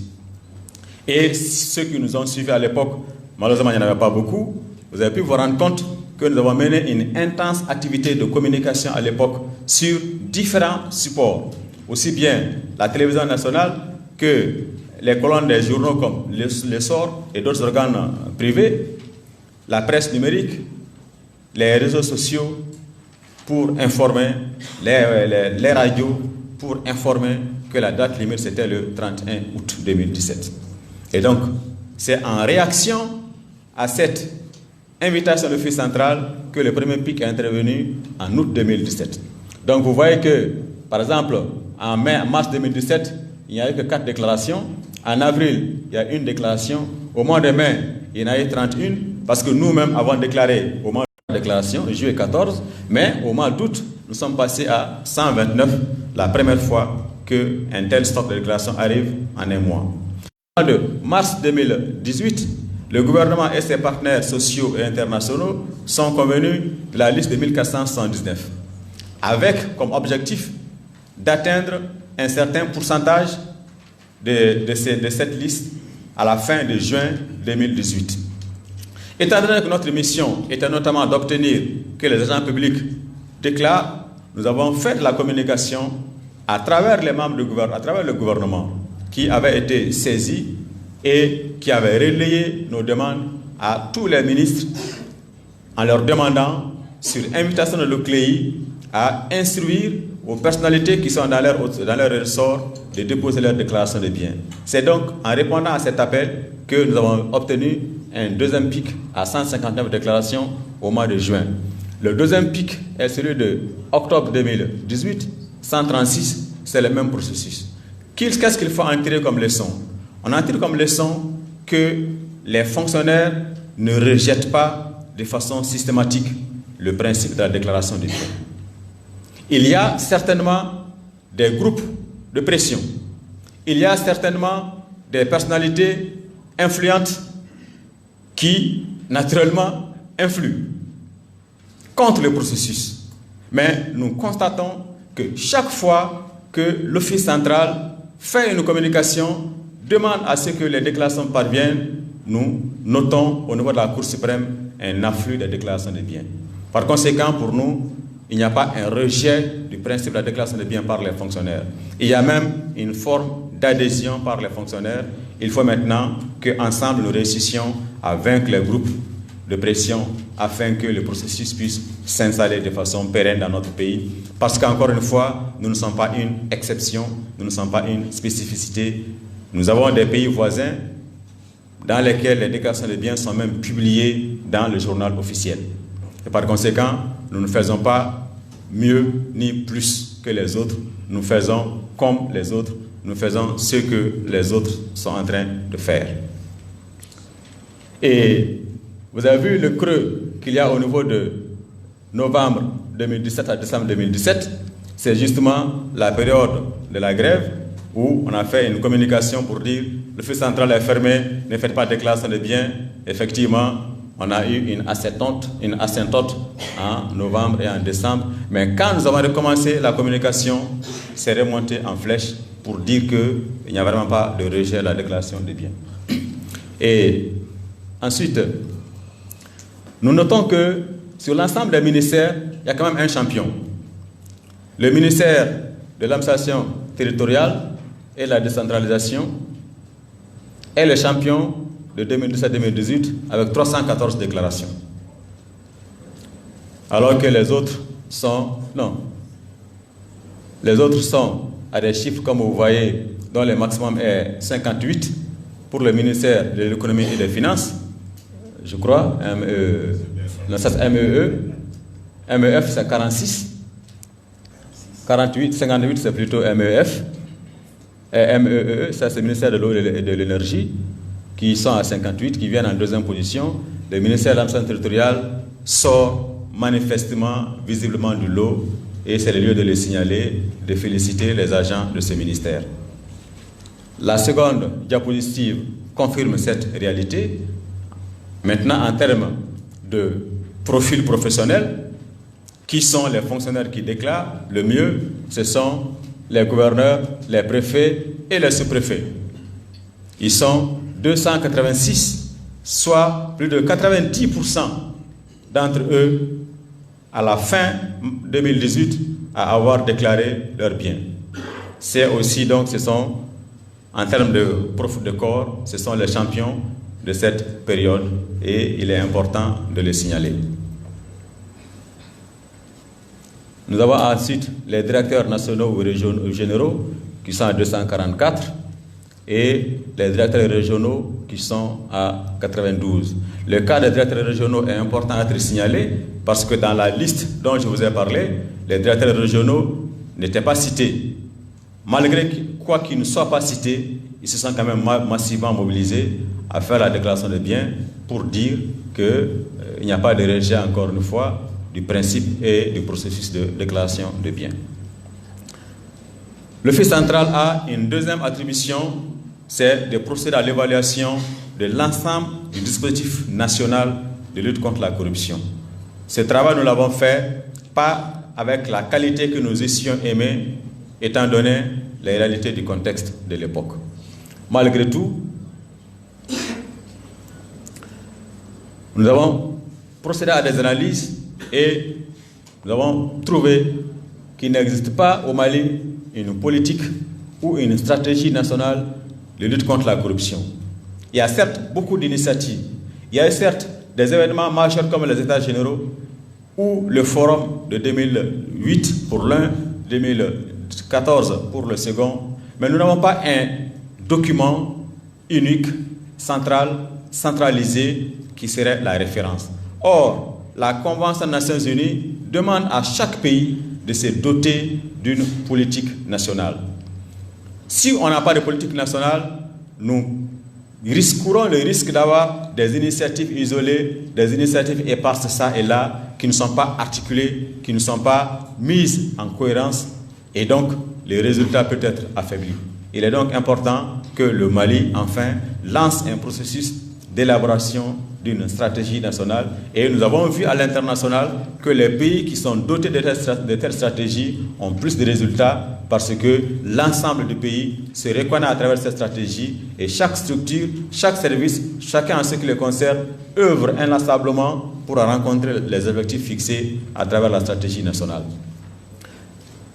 Et ceux qui nous ont suivis à l'époque, malheureusement il n'y en avait pas beaucoup, vous avez pu vous rendre compte que nous avons mené une intense activité de communication à l'époque sur différents supports, aussi bien la télévision nationale que les colonnes des journaux comme l'Essor et d'autres organes privés, la presse numérique, les réseaux sociaux pour informer, les radios pour informer que la date limite c'était le 31 août 2017. Et donc, c'est en réaction à cette invitation de l'Office central que le premier pic est intervenu en août 2017. Donc, vous voyez que, par exemple, en mars 2017, il n'y a eu que 4 déclarations. En avril, il y a une déclaration. Au mois de mai, il y en a eu 31, parce que nous-mêmes avons déclaré au mois de déclaration, juillet 14, mais au mois d'août, nous sommes passés à 129, la première fois qu'un tel stock de déclaration arrive en un mois. Au mois de mars 2018, le gouvernement et ses partenaires sociaux et internationaux sont convenus de la liste de 1479, avec comme objectif d'atteindre un certain pourcentage de cette liste à la fin de juin 2018. Étant donné que notre mission était notamment d'obtenir que les agents publics déclarent, nous avons fait de la communication à travers les membres du gouvernement, à travers le gouvernement qui avait été saisi et qui avait relayé nos demandes à tous les ministres en leur demandant, sur invitation de l'OCLEI, à instruire aux personnalités qui sont dans leur ressort de déposer leur déclaration de biens. C'est donc en répondant à cet appel que nous avons obtenu un deuxième pic à 159 déclarations au mois de juin. Le deuxième pic est celui de octobre 2018, 136, c'est le même processus. Qu'est-ce qu'il faut en tirer comme leçon? On en tire comme leçon que les fonctionnaires ne rejettent pas de façon systématique le principe de la déclaration des biens. Il y a certainement des groupes de pression. Il y a certainement des personnalités influentes qui, naturellement, influent contre le processus. Mais nous constatons que chaque fois que l'Office central fait une communication, demande à ce que les déclarations parviennent, nous notons au niveau de la Cour suprême un afflux des déclarations de biens. Par conséquent, pour nous, il n'y a pas un rejet du principe de la déclaration de biens par les fonctionnaires. Il y a même une forme d'adhésion par les fonctionnaires. Il faut maintenant qu'ensemble nous réussissions à vaincre les groupes de pression afin que le processus puisse s'installer de façon pérenne dans notre pays. Parce qu'encore une fois, nous ne sommes pas une exception, nous ne sommes pas une spécificité. Nous avons des pays voisins, dans lesquelles les déclarations de biens sont même publiées dans le journal officiel. Et par conséquent, nous ne faisons pas mieux ni plus que les autres, nous faisons comme les autres, nous faisons ce que les autres sont en train de faire. Et vous avez vu le creux qu'il y a au niveau de novembre 2017 à décembre 2017, c'est justement la période de la grève où on a fait une communication pour dire l'office central est fermé, ne faites pas de déclaration de biens. Effectivement, on a eu une asymptote en novembre et en décembre. Mais quand nous avons recommencé la communication, c'est remonté en flèche pour dire qu'il n'y a vraiment pas de rejet à la déclaration des biens. Et ensuite, nous notons que sur l'ensemble des ministères, il y a quand même un champion. Le ministère de l'administration territoriale et la décentralisation est le champion de 2017-2018 avec 314 déclarations. Alors que les autres sont... Non. Les autres sont à des chiffres, comme vous voyez, dont le maximum est 58 pour le ministère de l'économie et des finances, je crois, MEF c'est 46, 48, 58 c'est plutôt MEF, et MEE, ça c'est le ministère de l'eau et de l'énergie, qui sont à 58, qui viennent en deuxième position. Le ministère de l'administration territoriale sort manifestement, visiblement du lot, et c'est le lieu de le signaler, de féliciter les agents de ce ministère. La seconde diapositive confirme cette réalité. Maintenant, en termes de profil professionnel, qui sont les fonctionnaires qui déclarent le mieux? Ce sont les gouverneurs, les préfets et les sous-préfets. Ils sont 286, soit plus de 90% d'entre eux, à la fin 2018, à avoir déclaré leurs biens. C'est aussi donc, ce sont, en termes de profil de corps, ce sont les champions de cette période et il est important de les signaler. Nous avons ensuite les directeurs nationaux ou régionaux généraux qui sont à 244 et les directeurs régionaux qui sont à 92. Le cas des directeurs régionaux est important à être signalé parce que dans la liste dont je vous ai parlé, les directeurs régionaux n'étaient pas cités. Malgré quoi qu'ils ne soient pas cités, ils se sont quand même massivement mobilisés à faire la déclaration de biens pour dire qu'il n'y a pas de rejet, encore une fois, du principe et du processus de déclaration de biens. L'Office central a une deuxième attribution, c'est de procéder à l'évaluation de l'ensemble du dispositif national de lutte contre la corruption. Ce travail, nous l'avons fait pas avec la qualité que nous eussions aimé, étant donné les réalités du contexte de l'époque. Malgré tout, nous avons procédé à des analyses et nous avons trouvé qu'il n'existe pas au Mali une politique ou une stratégie nationale de lutte contre la corruption. Il y a certes beaucoup d'initiatives, il y a certes des événements majeurs comme les États généraux ou le forum de 2008 pour l'un, 2014 pour le second, mais nous n'avons pas un document unique, centralisé, qui serait la référence. Or, la Convention des Nations Unies demande à chaque pays de se doter d'une politique nationale. Si on n'a pas de politique nationale, nous risquerons le risque d'avoir des initiatives isolées, des initiatives éparses ça et là, qui ne sont pas articulées, qui ne sont pas mises en cohérence, et donc les résultats peuvent être affaiblis. Il est donc important que le Mali, enfin, lance un processus d'élaboration d'une stratégie nationale. Et nous avons vu à l'international que les pays qui sont dotés de telles stratégies ont plus de résultats parce que l'ensemble du pays se reconnaît à travers cette stratégie et chaque structure, chaque service, chacun en ce qui le concerne, œuvre inlassablement pour rencontrer les objectifs fixés à travers la stratégie nationale.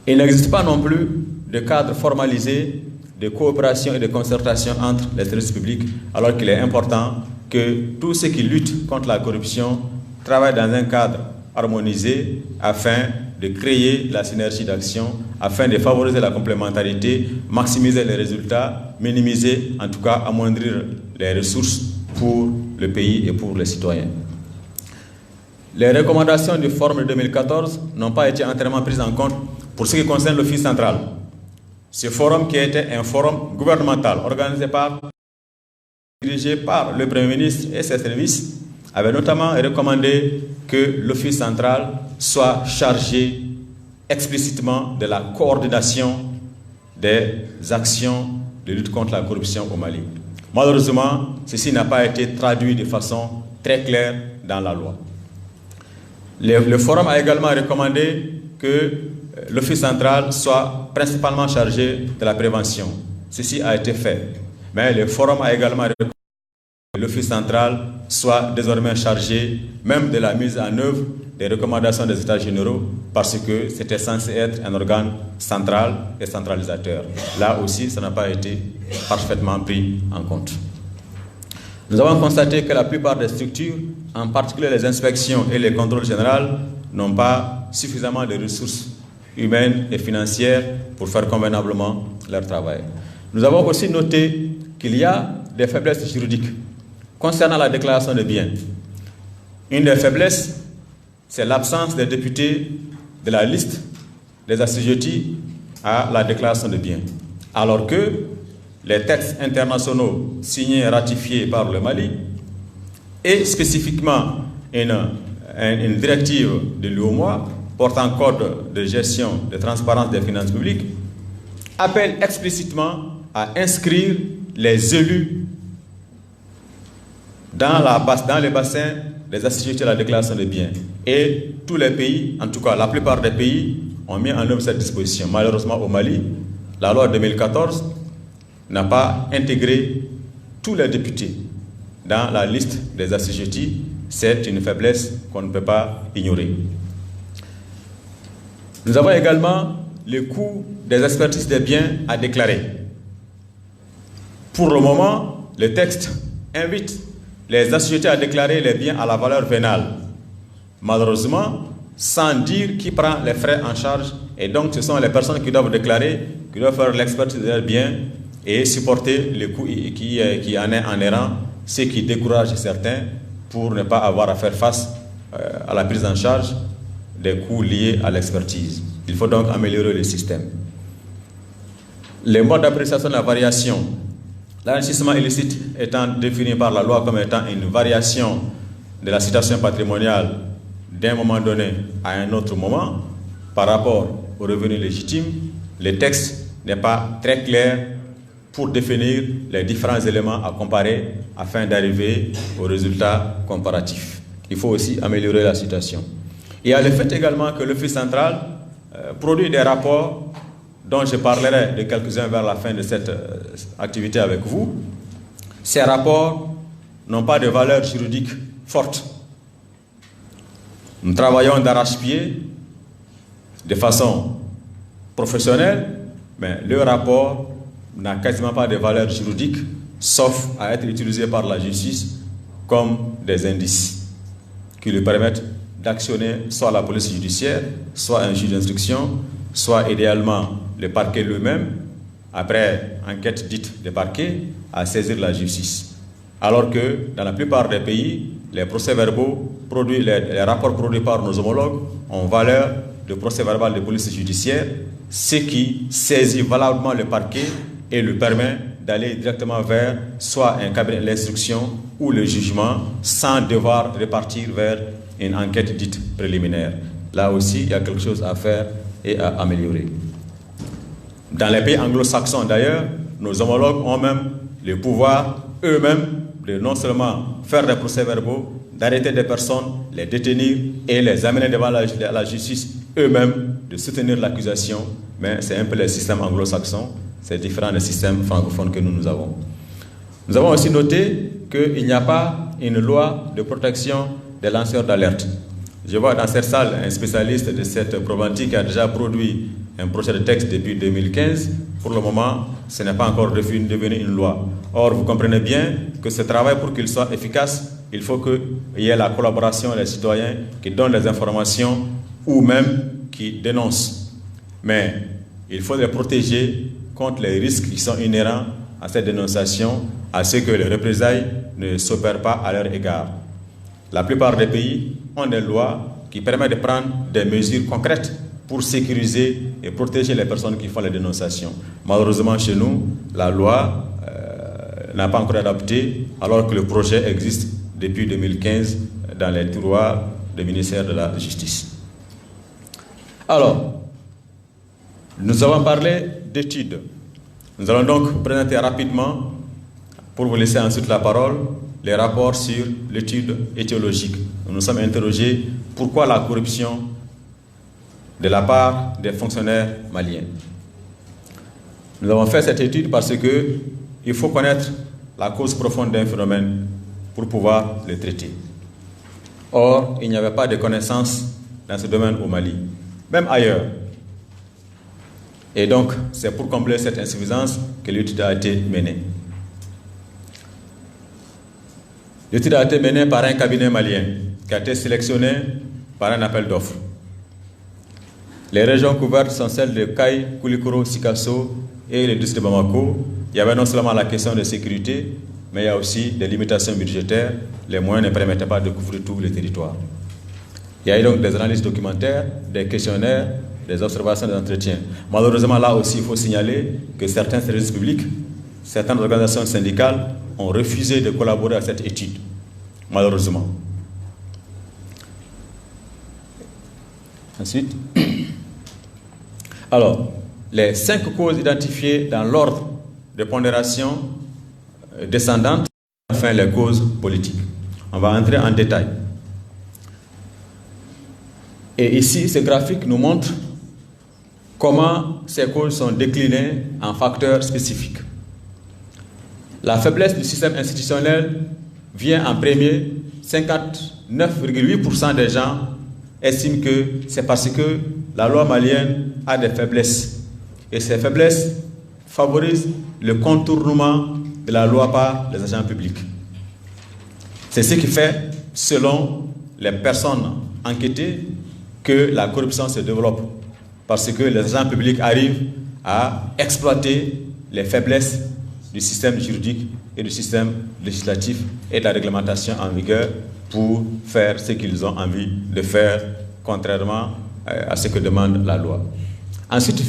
Il n'existe pas non plus de cadre formalisé de coopération et de concertation entre les services publics, alors qu'il est important que tous ceux qui luttent contre la corruption travaillent dans un cadre harmonisé afin de créer la synergie d'action, afin de favoriser la complémentarité, maximiser les résultats, minimiser, en tout cas amoindrir les ressources pour le pays et pour les citoyens. Les recommandations du forum de 2014 n'ont pas été entièrement prises en compte pour ce qui concerne l'Office central. Ce forum, qui était un forum gouvernemental dirigé par le Premier ministre et ses services, avait notamment recommandé que l'Office central soit chargé explicitement de la coordination des actions de lutte contre la corruption au Mali. Malheureusement, ceci n'a pas été traduit de façon très claire dans la loi. Le forum a également recommandé que l'Office central soit principalement chargé de la prévention. Ceci a été fait. Mais le forum a également recommandé que l'Office central soit désormais chargé même de la mise en œuvre des recommandations des États généraux, parce que c'était censé être un organe central et centralisateur. Là aussi, ça n'a pas été parfaitement pris en compte. Nous avons constaté que la plupart des structures, en particulier les inspections et les contrôles généraux, n'ont pas suffisamment de ressources humaines et financières pour faire convenablement leur travail. Nous avons aussi noté qu'il y a des faiblesses juridiques concernant la déclaration de biens. Une des faiblesses, c'est l'absence des députés de la liste des assujettis à la déclaration de biens, alors que les textes internationaux signés et ratifiés par le Mali et spécifiquement une directive de l'UOMOA portant code de gestion de transparence des finances publiques appellent explicitement à inscrire les élus dans les bassins des assujettis à la déclaration de biens. Et tous les pays, en tout cas la plupart des pays, ont mis en œuvre cette disposition. Malheureusement au Mali, la loi 2014 n'a pas intégré tous les députés dans la liste des assujettis. C'est une faiblesse qu'on ne peut pas ignorer. Nous avons également le coût des expertises des biens à déclarer. Pour le moment, le texte invite les assujettis à déclarer les biens à la valeur vénale. Malheureusement, sans dire qui prend les frais en charge, et donc ce sont les personnes qui doivent déclarer, qui doivent faire l'expertise de leurs biens et supporter les coûts qui en est inhérent, ce qui décourage certains pour ne pas avoir à faire face à la prise en charge des coûts liés à l'expertise. Il faut donc améliorer le système. Les modes d'appréciation de la variation. L'enrichissement illicite étant défini par la loi comme étant une variation de la situation patrimoniale d'un moment donné à un autre moment par rapport aux revenus légitimes, le texte n'est pas très clair pour définir les différents éléments à comparer afin d'arriver aux résultats comparatifs. Il faut aussi améliorer la situation. Il y a le fait également que l'Office central produit des rapports dont je parlerai de quelques-uns vers la fin de cette activité avec vous. Ces rapports n'ont pas de valeur juridique forte. Nous travaillons d'arrache-pied de façon professionnelle, mais le rapport n'a quasiment pas de valeur juridique, sauf à être utilisé par la justice comme des indices qui lui permettent d'actionner soit la police judiciaire, soit un juge d'instruction, soit idéalement le parquet lui-même, après enquête dite de parquet, à saisir la justice. Alors que dans la plupart des pays, les procès-verbaux produits, les rapports produits par nos homologues ont valeur de procès-verbal de police judiciaire, ce qui saisit valablement le parquet et lui permet d'aller directement vers soit un cabinet d'instruction ou le jugement sans devoir repartir vers une enquête dite préliminaire. Là aussi, il y a quelque chose à faire et à améliorer. Dans les pays anglo-saxons d'ailleurs, nos homologues ont même le pouvoir eux-mêmes de non seulement faire des procès-verbaux, d'arrêter des personnes, les détenir et les amener devant la justice eux-mêmes, de soutenir l'accusation, mais c'est un peu le système anglo-saxon, c'est différent des systèmes francophones que nous avons. Nous avons aussi noté qu'il n'y a pas une loi de protection des lanceurs d'alerte. Je vois dans cette salle un spécialiste de cette problématique qui a déjà produit un projet de texte depuis 2015. Pour le moment, ce n'est pas encore devenu une loi. Or, vous comprenez bien que ce travail, pour qu'il soit efficace, il faut qu'il y ait la collaboration des citoyens qui donnent des informations ou même qui dénoncent. Mais il faut les protéger contre les risques qui sont inhérents à cette dénonciation, à ce que les représailles ne s'opèrent pas à leur égard. La plupart des pays ont des lois qui permettent de prendre des mesures concrètes pour sécuriser et protéger les personnes qui font les dénonciations. Malheureusement, chez nous, la loi n'a pas encore adapté, alors que le projet existe depuis 2015 dans les tiroirs du ministère de la Justice. Alors, nous avons parlé d'études. Nous allons donc présenter rapidement, pour vous laisser ensuite la parole, les rapports sur l'étude étiologique. Nous nous sommes interrogés pourquoi la corruption de la part des fonctionnaires maliens. Nous avons fait cette étude parce qu'il faut connaître la cause profonde d'un phénomène pour pouvoir le traiter. Or, il n'y avait pas de connaissances dans ce domaine au Mali, même ailleurs. Et donc, c'est pour combler cette insuffisance que l'étude a été menée. L'étude a été menée par un cabinet malien qui a été sélectionné par un appel d'offres. Les régions couvertes sont celles de Kaï, Koulikoro, Sikasso et le district de Bamako. Il y avait non seulement la question de sécurité, mais il y a aussi des limitations budgétaires. Les moyens ne permettaient pas de couvrir tous les territoires. Il y a eu donc des analyses documentaires, des questionnaires, des observations, des entretiens. Malheureusement, là aussi, il faut signaler que certains services publics, certaines organisations syndicales ont refusé de collaborer à cette étude, malheureusement. Ensuite, alors, les 5 causes identifiées dans l'ordre de pondération descendante, enfin les causes politiques. On va entrer en détail. Et ici, ce graphique nous montre comment ces causes sont déclinées en facteurs spécifiques. La faiblesse du système institutionnel vient en premier. 59,8% des gens estiment que c'est parce que la loi malienne a des faiblesses. Et ces faiblesses favorisent le contournement de la loi par les agents publics. C'est ce qui fait, selon les personnes enquêtées, que la corruption se développe. Parce que les agents publics arrivent à exploiter les faiblesses du système juridique et du système législatif et de la réglementation en vigueur pour faire ce qu'ils ont envie de faire, contrairement à ce que demande la loi. Ensuite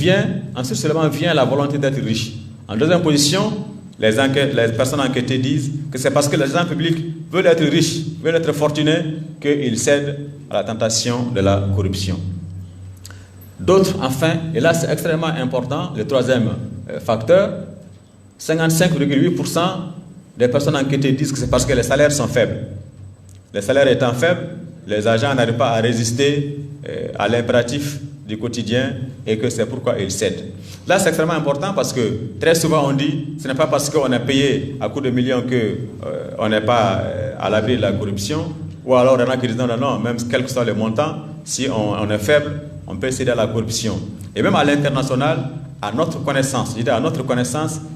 seulement vient la volonté d'être riche. En deuxième position, les personnes enquêtées disent que c'est parce que les agents publics veulent être riches, veulent être fortunés, qu'ils cèdent à la tentation de la corruption. D'autres, enfin, et là c'est extrêmement important, le troisième facteur, 55,8% des personnes enquêtées disent que c'est parce que les salaires sont faibles. Les salaires étant faibles, les agents n'arrivent pas à résister à l'impératif du quotidien et que c'est pourquoi ils cèdent. Là, c'est extrêmement important parce que très souvent on dit ce n'est pas parce qu'on est payé à coups de millions qu'on n'est pas à l'abri de la corruption, ou alors il y en a qui disent non, même quel que soit le montant, si on est faible, on peut céder à la corruption. Et même à l'international, à notre connaissance,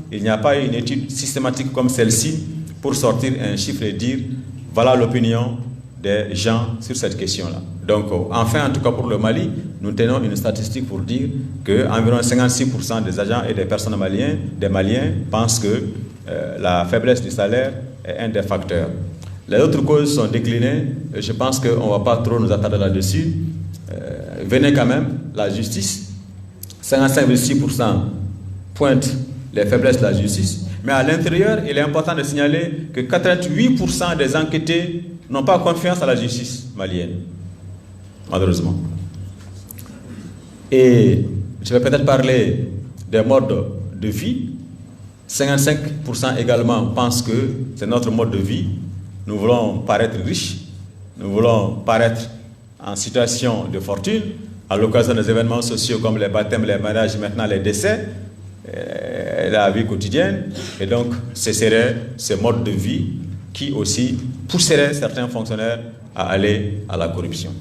il n'y a pas une étude systématique comme celle-ci pour sortir un chiffre et dire voilà l'opinion des gens sur cette question-là. Donc, enfin, en tout cas pour le Mali, nous tenons une statistique pour dire qu'environ 56% des agents et des personnes des Maliens pensent que la faiblesse du salaire est un des facteurs. Les autres causes sont déclinées, je pense qu'on ne va pas trop nous attarder là-dessus. Venez quand même, la justice, 55,6% pointent les faiblesses de la justice, mais à l'intérieur, il est important de signaler que 88% des enquêtés n'ont pas confiance à la justice malienne, malheureusement. Et je vais peut-être parler des modes de vie. 55% également pensent que c'est notre mode de vie. Nous voulons paraître riches, nous voulons paraître en situation de fortune, à l'occasion des événements sociaux comme les baptêmes, les mariages, maintenant les décès, la vie quotidienne. Et donc, ce serait ce mode de vie qui aussi pousserait certains fonctionnaires à aller à la corruption.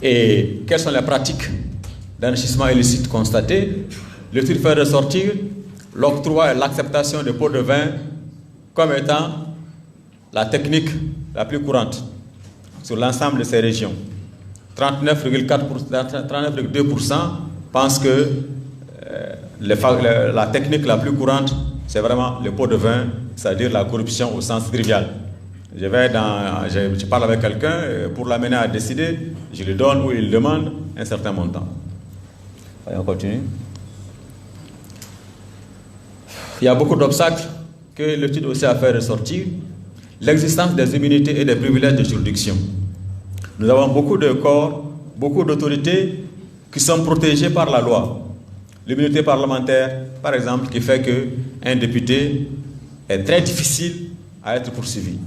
Et quelles sont les pratiques d'enrichissement illicite constatées? L'étude fait ressortir l'octroi et l'acceptation de pots de vin comme étant la technique la plus courante sur l'ensemble de ces régions. 39,2% pensent que la technique la plus courante, c'est vraiment le pot de vin, c'est-à-dire la corruption au sens trivial. Je parle avec quelqu'un, pour l'amener à décider, je lui donne ou il demande un certain montant. Allez, on continue. Il y a beaucoup d'obstacles que l'étude aussi a fait ressortir. L'existence des immunités et des privilèges de juridiction. Nous avons beaucoup de corps, beaucoup d'autorités qui sont protégées par la loi. L'immunité parlementaire, par exemple, qui fait qu'un député est très difficile à être poursuivi.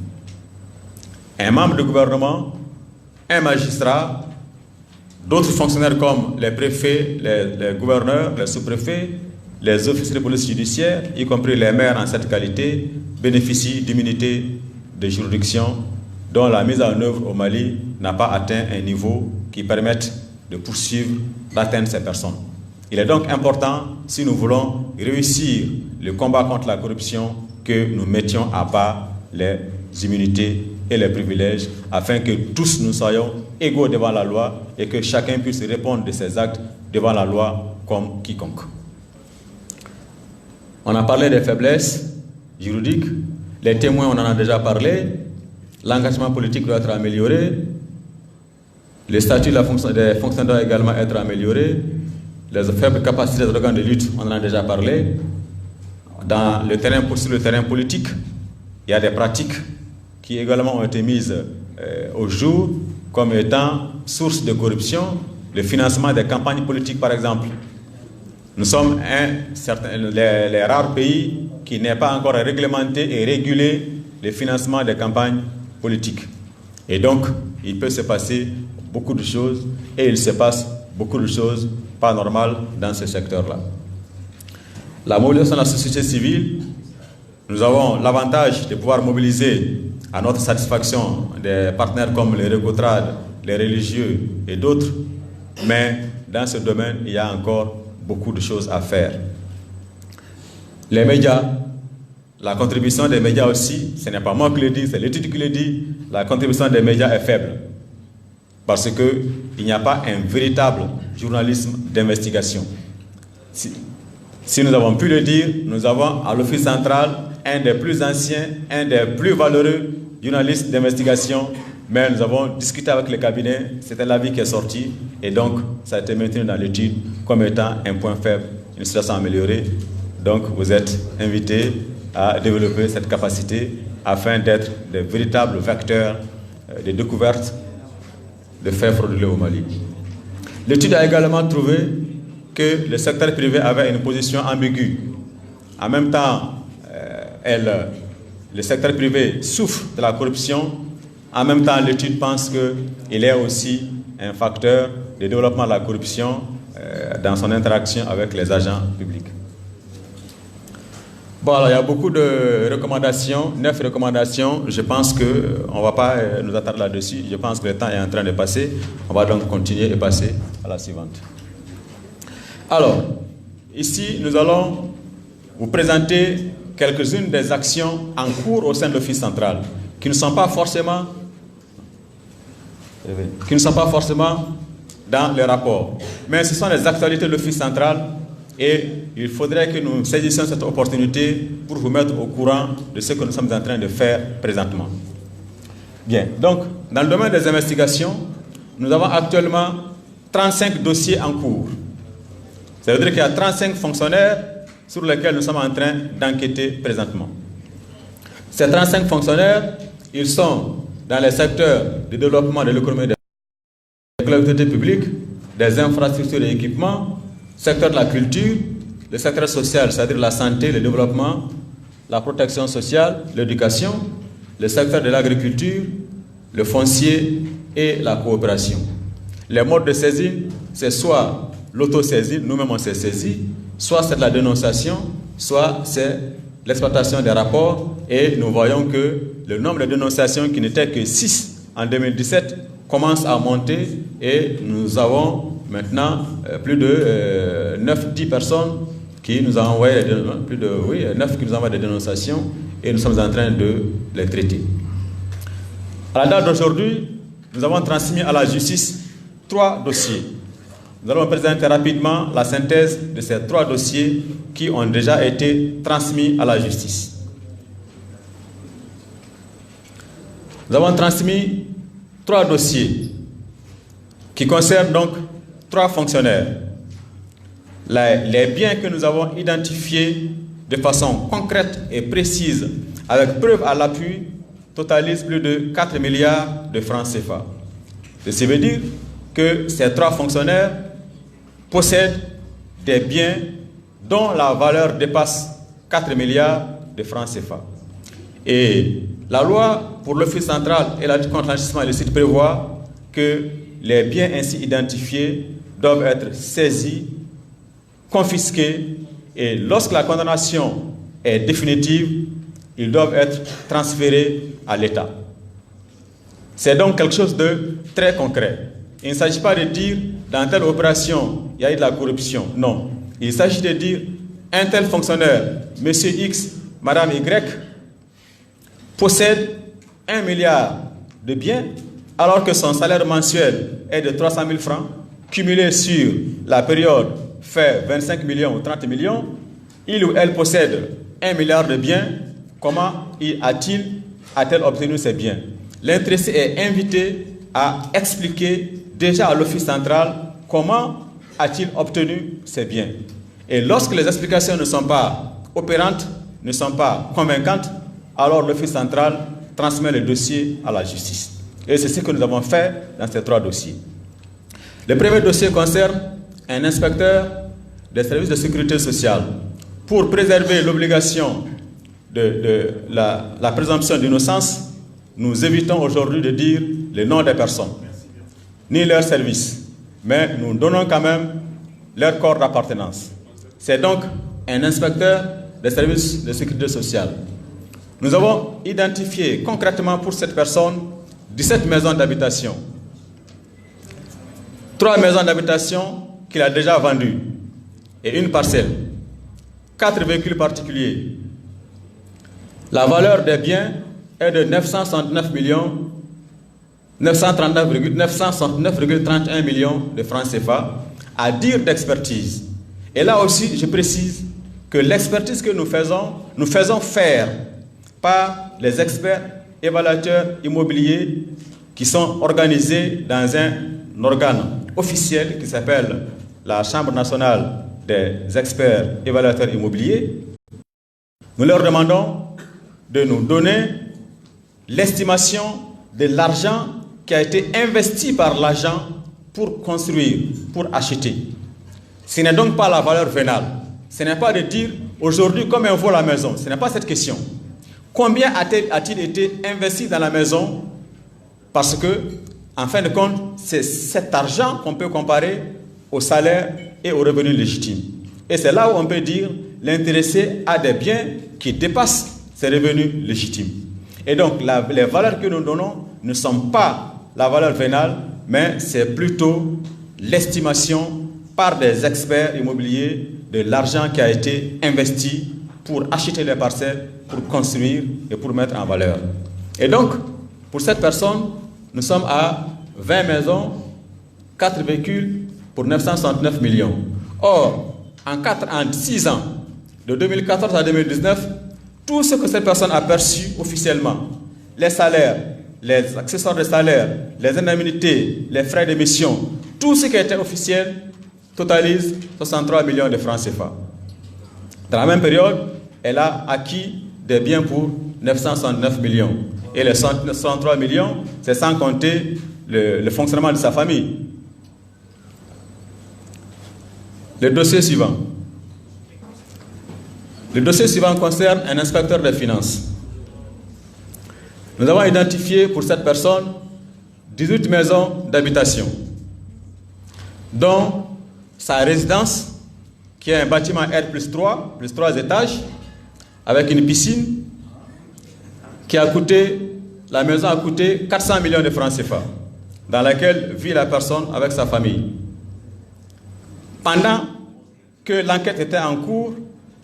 Un membre du gouvernement, un magistrat, d'autres fonctionnaires comme les préfets, les gouverneurs, les sous-préfets, les officiers de police judiciaire, y compris les maires en cette qualité, bénéficient d'immunité de juridiction dont la mise en œuvre au Mali n'a pas atteint un niveau qui permette de poursuivre, d'atteindre ces personnes. Il est donc important, si nous voulons réussir le combat contre la corruption, que nous mettions à bas les immunités et les privilèges afin que tous nous soyons égaux devant la loi et que chacun puisse répondre de ses actes devant la loi comme quiconque. On a parlé des faiblesses juridiques, les témoins on en a déjà parlé, l'engagement politique doit être amélioré, le statut des fonctionnaires doit également être amélioré, les faibles capacités des organes de lutte on en a déjà parlé. Sur le terrain politique, il y a des pratiques qui également ont été mises au jour comme étant source de corruption, le financement des campagnes politiques par exemple. Nous sommes les rares pays qui n'aient pas encore réglementé et régulé le financement des campagnes politiques. Et donc, il peut se passer beaucoup de choses et il se passe beaucoup de choses pas normales dans ce secteur-là. La mobilisation de la société civile, nous avons l'avantage de pouvoir mobiliser à notre satisfaction des partenaires comme les Recotrades, les religieux et d'autres, mais dans ce domaine, il y a encore beaucoup de choses à faire. Les médias, la contribution des médias aussi, ce n'est pas moi qui le dis, c'est l'étude qui le dit, la contribution des médias est faible. Parce qu'il n'y a pas un véritable journalisme d'investigation. Si nous avons pu le dire, nous avons à l'Office central un des plus anciens, un des plus valeureux journalistes d'investigation, mais nous avons discuté avec le cabinet, c'était l'avis qui est sorti, et donc ça a été maintenu dans l'étude comme étant un point faible, une situation améliorée. Donc vous êtes invités à développer cette capacité afin d'être des véritables vecteurs de découverte de faits frauduleux au Mali. L'étude a également trouvé que le secteur privé avait une position ambiguë. En même temps, le secteur privé souffre de la corruption. En même temps, l'étude pense qu'il est aussi un facteur de développement de la corruption dans son interaction avec les agents publics. Bon, alors, il y a beaucoup de recommandations, 9 recommandations. Je pense qu'on ne va pas nous attarder là-dessus. Je pense que le temps est en train de passer. On va donc continuer et passer à la suivante. Alors, ici, nous allons vous présenter quelques-unes des actions en cours au sein de l'Office central, qui ne sont pas forcément dans les rapports. Mais ce sont les actualités de l'Office central et il faudrait que nous saisissions cette opportunité pour vous mettre au courant de ce que nous sommes en train de faire présentement. Bien, donc, dans le domaine des investigations, nous avons actuellement 35 dossiers en cours. Ça veut dire qu'il y a 35 fonctionnaires sur lesquels nous sommes en train d'enquêter présentement. Ces 35 fonctionnaires, ils sont dans les secteurs du développement de l'économie des collectivités publiques, des infrastructures et équipements, secteur de la culture, le secteur social, c'est-à-dire la santé, le développement, la protection sociale, l'éducation, le secteur de l'agriculture, le foncier et la coopération. Les modes de saisine, c'est soit l'autosaisine, nous-mêmes on s'est saisi, soit c'est de la dénonciation, soit c'est l'exploitation des rapports, et nous voyons que le nombre de dénonciations qui n'était que 6 en 2017 commence à monter et nous avons maintenant plus de 9-10 personnes qui nous ont envoyé qui nous envoient des dénonciations et nous sommes en train de les traiter. À la date d'aujourd'hui, nous avons transmis à la justice 3 dossiers. nous allons présenter rapidement la synthèse de ces 3 dossiers qui ont déjà été transmis à la justice. Nous avons transmis 3 dossiers qui concernent donc 3 fonctionnaires. Les biens que nous avons identifiés de façon concrète et précise, avec preuve à l'appui, totalisent plus de 4 milliards de francs CFA. Ceci veut dire que ces 3 fonctionnaires possèdent des biens dont la valeur dépasse 4 milliards de francs CFA. Et la loi pour l'Office central et la lutte contre l'enrichissement illicite prévoit que les biens ainsi identifiés doivent être saisis, confisqués, et lorsque la condamnation est définitive, ils doivent être transférés à l'État. C'est donc quelque chose de très concret. Il ne s'agit pas de dire dans telle opération il y a eu de la corruption. Non. Il s'agit de dire un tel fonctionnaire, monsieur X, madame Y, possède 1 milliard de biens alors que son salaire mensuel est de 300 000 francs, cumulé sur la période fait 25 millions ou 30 millions. Il ou elle possède 1 milliard de biens. Comment a-t-elle obtenu ces biens? L'intéressé est invité à expliquer déjà à l'Office central comment a-t-il obtenu ces biens. Et lorsque les explications ne sont pas opérantes, ne sont pas convaincantes, alors l'Office central transmet le dossier à la justice. Et c'est ce que nous avons fait dans ces 3 dossiers. Le premier dossier concerne un inspecteur des services de sécurité sociale. Pour préserver l'obligation de la présomption d'innocence, nous évitons aujourd'hui de dire le nom des personnes, ni leur service, mais nous donnons quand même leur corps d'appartenance. C'est donc un inspecteur des services de sécurité sociale. Nous avons identifié concrètement pour cette personne 17 maisons d'habitation, 3 maisons d'habitation qu'il a déjà vendues et une parcelle, 4 véhicules particuliers. La valeur des biens est de 939,31 millions de francs CFA à dire d'expertise. Et là aussi, je précise que l'expertise que nous faisons faire par les experts évaluateurs immobiliers qui sont organisés dans un organe officiel qui s'appelle la Chambre nationale des experts évaluateurs immobiliers. Nous leur demandons de nous donner l'estimation de l'argent qui a été investi par l'agent pour construire, pour acheter. Ce n'est donc pas la valeur vénale. Ce n'est pas de dire aujourd'hui combien vaut la maison. Ce n'est pas cette question. Combien a-t-il été investi dans la maison? Parce que, en fin de compte, c'est cet argent qu'on peut comparer au salaire et aux revenus légitimes. Et c'est là où on peut dire l'intéressé a des biens qui dépassent ses revenus légitimes. Et donc, les valeurs que nous donnons ne sont pas la valeur vénale, mais c'est plutôt l'estimation par des experts immobiliers de l'argent qui a été investi pour acheter les parcelles, pour construire et pour mettre en valeur. Et donc, pour cette personne, nous sommes à 20 maisons, 4 véhicules pour 969 millions. Or, en 6 ans, de 2014 à 2019, tout ce que cette personne a perçu officiellement, les salaires, les accessoires de salaire, les indemnités, les frais d'émission, tout ce qui était officiel totalise 63 millions de francs CFA. Dans la même période, elle a acquis des biens pour 969 millions. Et les 63 millions, c'est sans compter le fonctionnement de sa famille. Le dossier suivant. Le dossier suivant concerne un inspecteur des finances. Nous avons identifié pour cette personne 18 maisons d'habitation, dont sa résidence, qui est un bâtiment R+3, plus 3 étages, avec une piscine, la maison a coûté 400 millions de francs CFA, dans laquelle vit la personne avec sa famille. Pendant que l'enquête était en cours,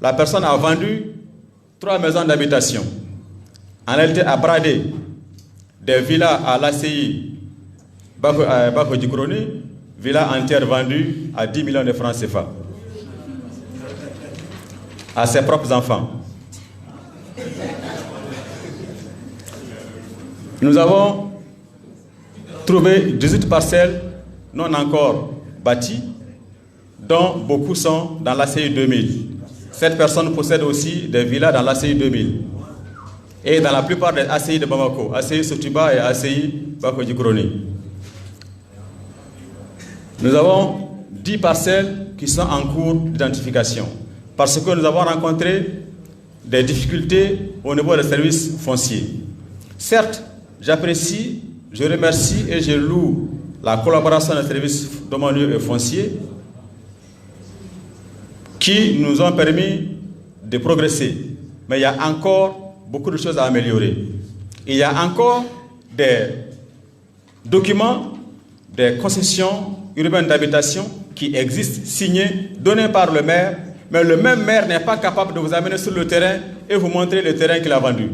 la personne a vendu 3 maisons d'habitation. En réalité, a bradé des villas à l'ACI Bako Djikroni, villas entières vendues à 10 millions de francs CFA à ses propres enfants. Nous avons trouvé 18 parcelles non encore bâties, dont beaucoup sont dans l'ACI 2000. Cette personne possède aussi des villas dans l'ACI 2000 et dans la plupart des ACI de Bamako, ACI Sotiba et ACI Bako-Djikroni. Nous avons 10 parcelles qui sont en cours d'identification parce que nous avons rencontré des difficultés au niveau des services fonciers. Certes, j'apprécie, je remercie et je loue la collaboration des services domaniaux et fonciers qui nous ont permis de progresser. Mais il y a encore beaucoup de choses à améliorer. Il y a encore des documents, des concessions urbaines d'habitation qui existent, signés, donnés par le maire, mais le même maire n'est pas capable de vous amener sur le terrain et vous montrer le terrain qu'il a vendu.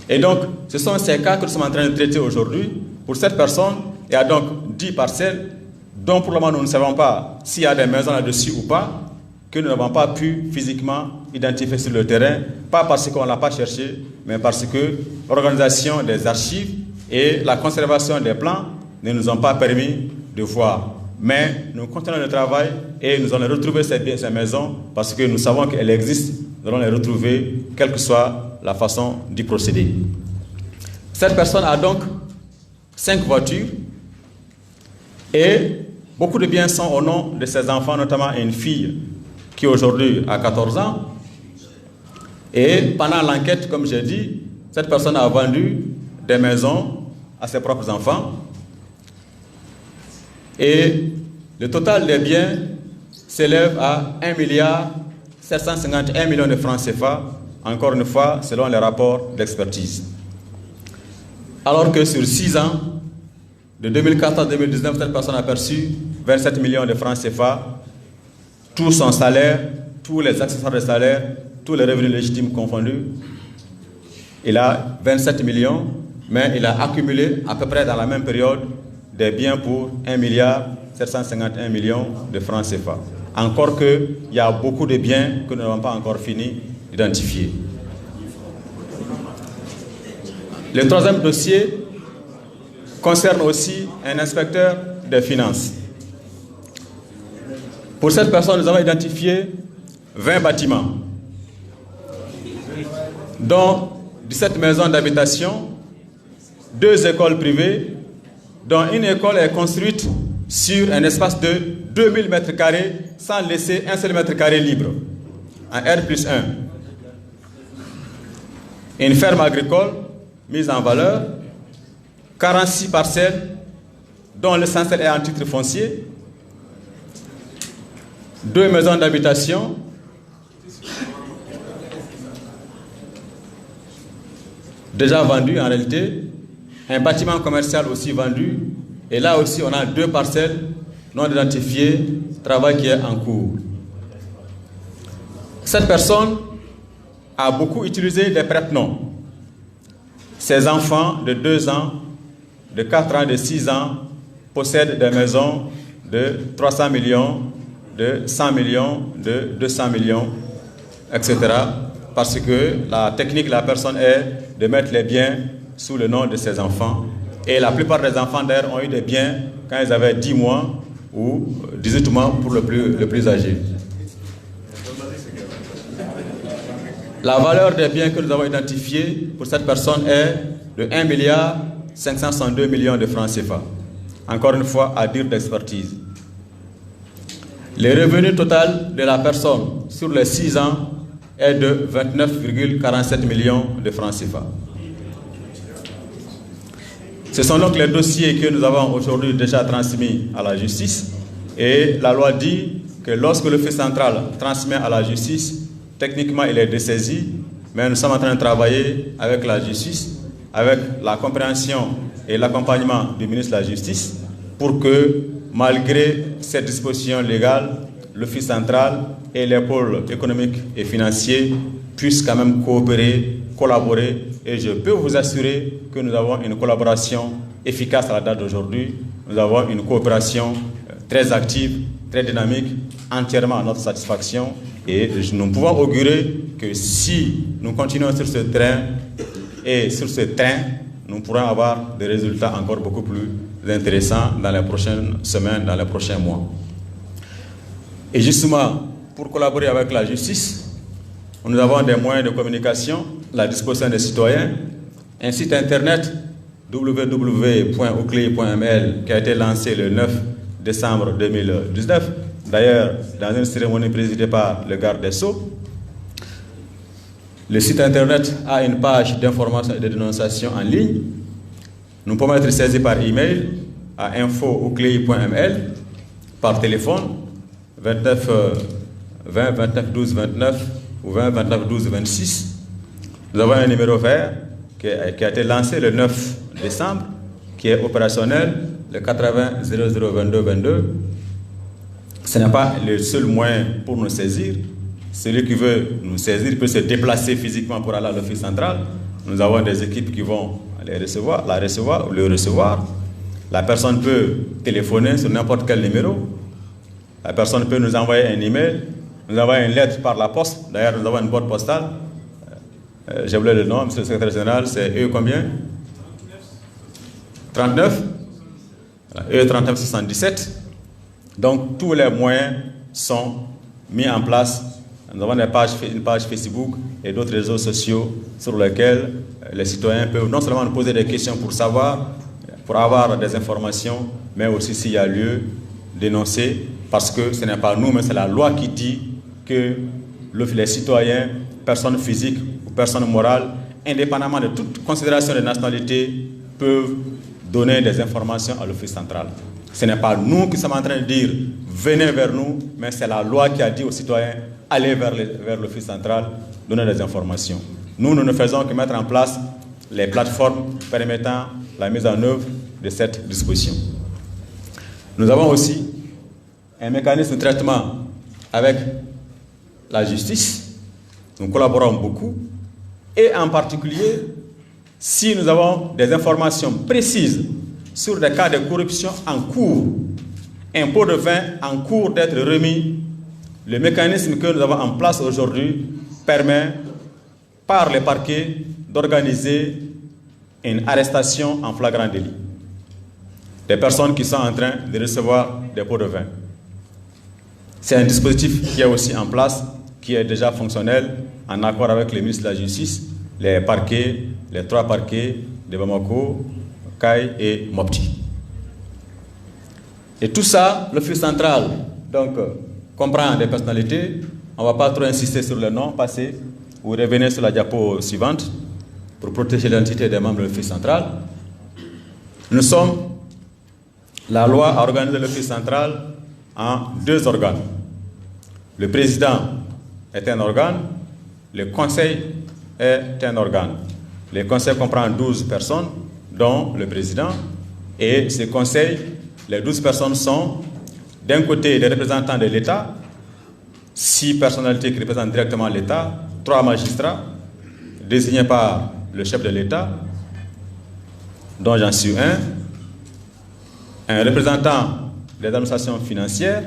Et donc, ce sont ces cas que nous sommes en train de traiter aujourd'hui. Pour cette personne, il y a donc 10 parcelles dont pour le moment nous ne savons pas s'il y a des maisons là-dessus ou pas, que nous n'avons pas pu physiquement identifier sur le terrain, pas parce qu'on ne l'a pas cherché, mais parce que l'organisation des archives et la conservation des plans ne nous ont pas permis de voir. Mais nous continuons le travail et nous allons retrouver ces maisons parce que nous savons qu'elles existent, nous allons les retrouver, quelle que soit la façon d'y procéder. Cette personne a donc 5 voitures et beaucoup de biens sont au nom de ses enfants, notamment une fille qui aujourd'hui a 14 ans. Et pendant l'enquête, comme j'ai dit, cette personne a vendu des maisons à ses propres enfants. Et le total des biens s'élève à 1,751 milliard de francs CFA, encore une fois, selon les rapports d'expertise. Alors que sur 6 ans, de 2014 à 2019, cette personne a perçu 27 millions de francs CFA, tout son salaire, tous les accessoires de salaire, tous les revenus légitimes confondus. Il a 27 millions, mais il a accumulé à peu près dans la même période des biens pour 1,751 milliard de francs CFA. Encore qu'il y a beaucoup de biens que nous n'avons pas encore fini d'identifier. Le troisième dossier concerne aussi un inspecteur des finances. Pour cette personne, nous avons identifié 20 bâtiments, dont 17 maisons d'habitation, 2 écoles privées, dont une école est construite sur un espace de 2000 m² sans laisser un seul mètre carré libre, en R+1. Une ferme agricole mise en valeur, 46 parcelles dont l'essentiel est en titre foncier, 2 maisons d'habitation, déjà vendues en réalité, un bâtiment commercial aussi vendu, et là aussi on a 2 parcelles non identifiées, travail qui est en cours. Cette personne a beaucoup utilisé des prête-noms. Ses enfants de 2 ans, de 4 ans, de 6 ans possèdent des maisons de 300 millions, de 100 millions, de 200 millions, etc. Parce que la technique de la personne est de mettre les biens sous le nom de ses enfants. Et la plupart des enfants d'ailleurs ont eu des biens quand ils avaient 10 mois ou 18 mois pour le plus âgé. La valeur des biens que nous avons identifiés pour cette personne est de 1,562 milliard de francs CFA. Encore une fois, à dire d'expertise. Le revenu total de la personne sur les 6 ans est de 29,47 millions de francs CFA. Ce sont donc les dossiers que nous avons aujourd'hui déjà transmis à la justice. Et la loi dit que lorsque l'Office central transmet à la justice, techniquement il est dessaisi, mais nous sommes en train de travailler avec la justice, avec la compréhension et l'accompagnement du ministre de la Justice, pour que, malgré cette disposition légale, l'Office central et les pôles économiques et financiers puissent quand même coopérer, collaborer. Et je peux vous assurer que nous avons une collaboration efficace à la date d'aujourd'hui nous avons une coopération très active, très dynamique, entièrement à notre satisfaction. Et nous pouvons augurer que si nous continuons sur ce train et sur ce train, nous pourrons avoir des résultats encore beaucoup plus intéressants dans les prochaines semaines, dans les prochains mois. Et justement, pour collaborer avec la justice, nous avons des moyens de communication à la disposition des citoyens, un site internet www.oclei.ml qui a été lancé le 9 décembre 2019, d'ailleurs dans une cérémonie présidée par le garde des Sceaux. Le site internet a une page d'information et de dénonciation en ligne. Nous pouvons être saisis par email à info@oclei.ml, par téléphone 29 20 29 12 29 ou 20 29 12 26. Nous avons un numéro vert qui a été lancé le 9 décembre, qui est opérationnel, le 80 00 22 22. Ce n'est pas le seul moyen pour nous saisir. Celui qui veut nous saisir peut se déplacer physiquement pour aller à l'office central. Nous avons des équipes qui vont la recevoir ou le recevoir. La personne peut téléphoner sur n'importe quel numéro. La personne peut nous envoyer un email. Nous avons une lettre par la poste. D'ailleurs, nous avons une boîte postale. J'ai oublié le nom, monsieur le secrétaire général. C'est E combien? 39. E 39 77. Donc, tous les moyens sont mis en place. Nous avons une page Facebook et d'autres réseaux sociaux sur lesquels les citoyens peuvent non seulement nous poser des questions pour savoir, pour avoir des informations, mais aussi s'il y a lieu, dénoncer, parce que ce n'est pas nous, mais c'est la loi qui dit que les citoyens, personnes physiques ou personnes morales, indépendamment de toute considération de nationalité, peuvent donner des informations à l'office central. Ce n'est pas nous qui sommes en train de dire « venez vers nous », mais c'est la loi qui a dit aux citoyens « allez vers l'office central, donner des informations ». Nous ne faisons que mettre en place les plateformes permettant la mise en œuvre de cette disposition. Nous avons aussi un mécanisme de traitement avec la justice. Nous collaborons beaucoup. Et en particulier, si nous avons des informations précises sur des cas de corruption en cours, un pot de vin en cours d'être remis, le mécanisme que nous avons en place aujourd'hui permet, par les parquets, d'organiser une arrestation en flagrant délit des personnes qui sont en train de recevoir des pots de vin. C'est un dispositif qui est aussi en place, qui est déjà fonctionnel, en accord avec le ministre de la Justice, les parquets, les 3 parquets de Bamako, Kai et Mopti. Et tout ça, l'office central donc, comprend des personnalités. On ne va pas trop insister sur le nom, passer ou revenir sur la diapo suivante pour protéger l'identité des membres de l'office central. La loi a organisé l'office central en 2 organes. Le président est un organe, le conseil est un organe. Le conseil comprend 12 personnes, dont le président, et ce conseil, les 12 personnes sont d'un côté des représentants de l'État, 6 personnalités qui représentent directement l'État, 3 magistrats désignés par le chef de l'État, dont j'en suis un représentant des administrations financières,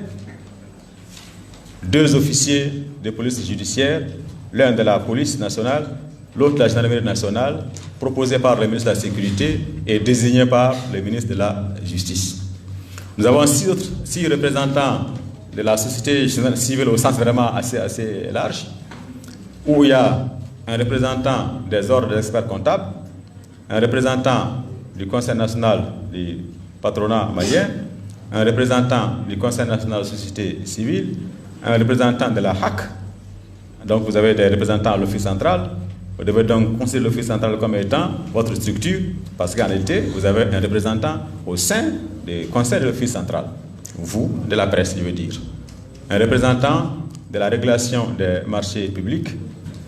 2 officiers de police judiciaire, l'un de la police nationale, l'autre de la gendarmerie nationale, proposé par le ministre de la Sécurité et désigné par le ministre de la Justice. Nous avons 6 représentants de la société civile au sens vraiment assez large, où il y a un représentant des ordres des experts comptables, un représentant du Conseil national du patronat malien, un représentant du Conseil national de la société civile, un représentant de la HAC. Donc vous avez des représentants à l'office central. Vous devez donc considérer l'office central comme étant votre structure, parce qu'en réalité, vous avez un représentant au sein du conseil de l'office central. Vous, de la presse, je veux dire. Un représentant de la régulation des marchés publics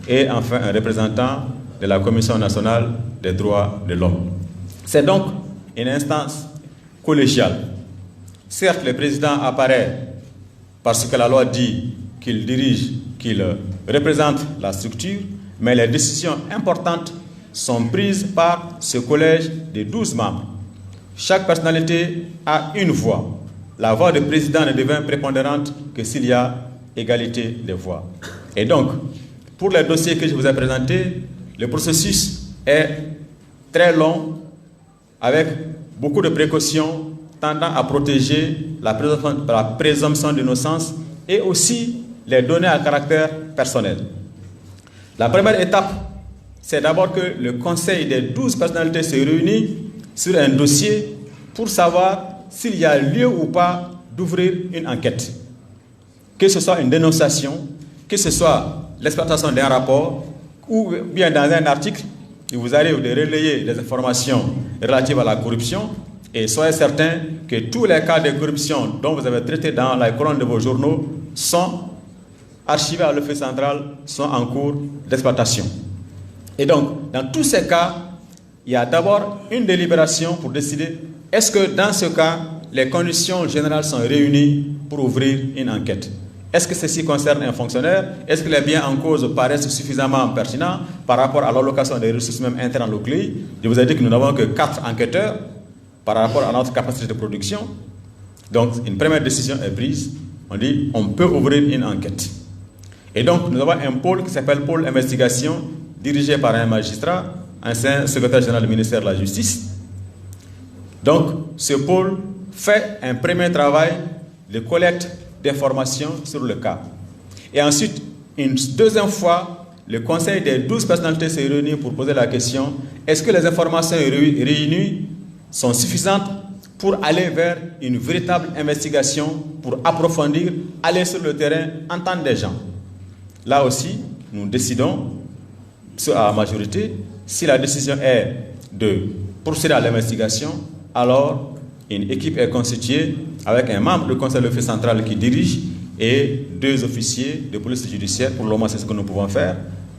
et enfin un représentant de la Commission nationale des droits de l'homme. C'est donc une instance collégiale. Certes, le président apparaît parce que la loi dit qu'il dirige, qu'il représente la structure, mais les décisions importantes sont prises par ce collège de 12 membres. chaque personnalité a une voix. La voix du président ne devient prépondérante que s'il y a égalité des voix. Et donc, pour les dossiers que je vous ai présentés, le processus est très long, avec beaucoup de précautions tendant à protéger la présomption d'innocence et aussi les données à caractère personnel. La première étape, c'est d'abord que le conseil des 12 personnalités se réunit sur un dossier pour savoir s'il y a lieu ou pas d'ouvrir une enquête. Que ce soit une dénonciation, que ce soit l'exploitation d'un rapport, ou bien dans un article, il vous arrive de relayer des informations relatives à la corruption, et soyez certains que tous les cas de corruption dont vous avez traité dans la colonne de vos journaux sont archivés à l'Office central, sont en cours d'exploitation. Et donc, dans tous ces cas, il y a d'abord une délibération pour décider est-ce que dans ce cas, les conditions générales sont réunies pour ouvrir une enquête. Est-ce que ceci concerne un fonctionnaire? Est-ce que les biens en cause paraissent suffisamment pertinents par rapport à l'allocation des ressources même internes au CLI? Je vous ai dit que nous n'avons que 4 enquêteurs par rapport à notre capacité de production. Donc, une première décision est prise. On dit on peut ouvrir une enquête. Et donc, nous avons un pôle qui s'appelle pôle investigation, dirigé par un magistrat, ancien secrétaire général du ministère de la Justice. Donc, ce pôle fait un premier travail de collecte d'informations sur le cas. Et ensuite, une deuxième fois, le conseil des 12 personnalités s'est réuni pour poser la question est-ce que les informations réunies sont suffisantes pour aller vers une véritable investigation, pour approfondir, aller sur le terrain, entendre des gens. Là aussi, nous décidons à la majorité, si la décision est de procéder à l'investigation, alors une équipe est constituée avec un membre du conseil de l'Office central qui dirige et 2 officiers de police judiciaire. Pour le moment, c'est ce que nous pouvons faire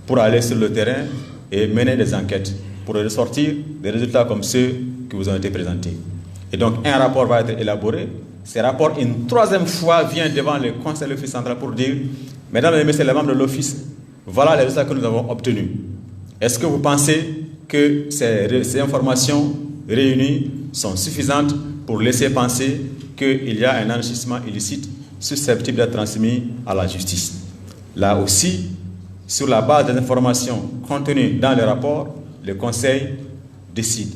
pour aller sur le terrain et mener des enquêtes pour ressortir des résultats comme ceux qui vous ont été présentés. Et donc, un rapport va être élaboré. Ce rapport, une 3e fois, vient devant le conseil de l'Office central pour dire mesdames et messieurs les membres de l'Office, voilà les résultats que nous avons obtenus. Est-ce que vous pensez que ces informations réunies sont suffisantes pour laisser penser qu'il y a un enrichissement illicite susceptible d'être transmis à la justice? Là aussi, sur la base des informations contenues dans le rapport, le Conseil décide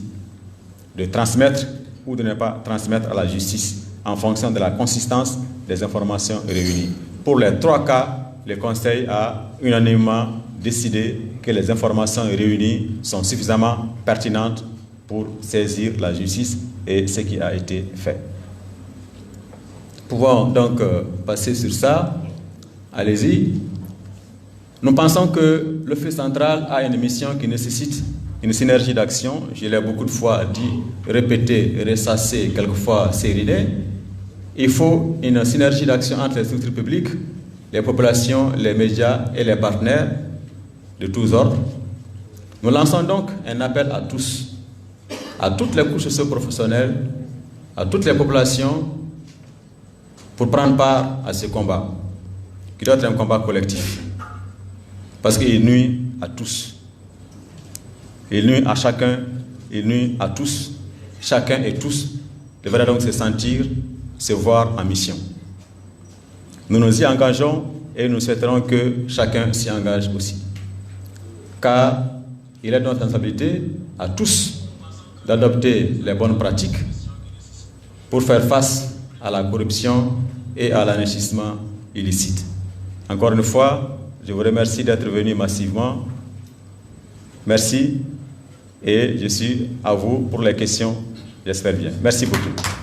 de transmettre ou de ne pas transmettre à la justice en fonction de la consistance des informations réunies. Pour les 3 cas, le Conseil a unanimement décidé que les informations réunies sont suffisamment pertinentes pour saisir la justice et ce qui a été fait. Nous pouvons donc passer sur ça. Allez-y. Nous pensons que l'Office central a une mission qui nécessite une synergie d'action. Je l'ai beaucoup de fois dit, répété, ressassé, quelquefois sériné. Il faut une synergie d'action entre les structures publiques, les populations, les médias et les partenaires de tous ordres. Nous lançons donc un appel à tous, à toutes les couches socio-professionnelles, à toutes les populations, pour prendre part à ce combat, qui doit être un combat collectif, parce qu'il nuit à tous. Il nuit à chacun, il nuit à tous. Chacun et tous devraient donc se sentir, se voir en mission. Nous nous y engageons et nous souhaiterons que chacun s'y engage aussi. Car il est notre responsabilité à tous d'adopter les bonnes pratiques pour faire face à la corruption et à l'enrichissement illicite. Encore une fois, je vous remercie d'être venus massivement. Merci et je suis à vous pour les questions, j'espère bien. Merci beaucoup.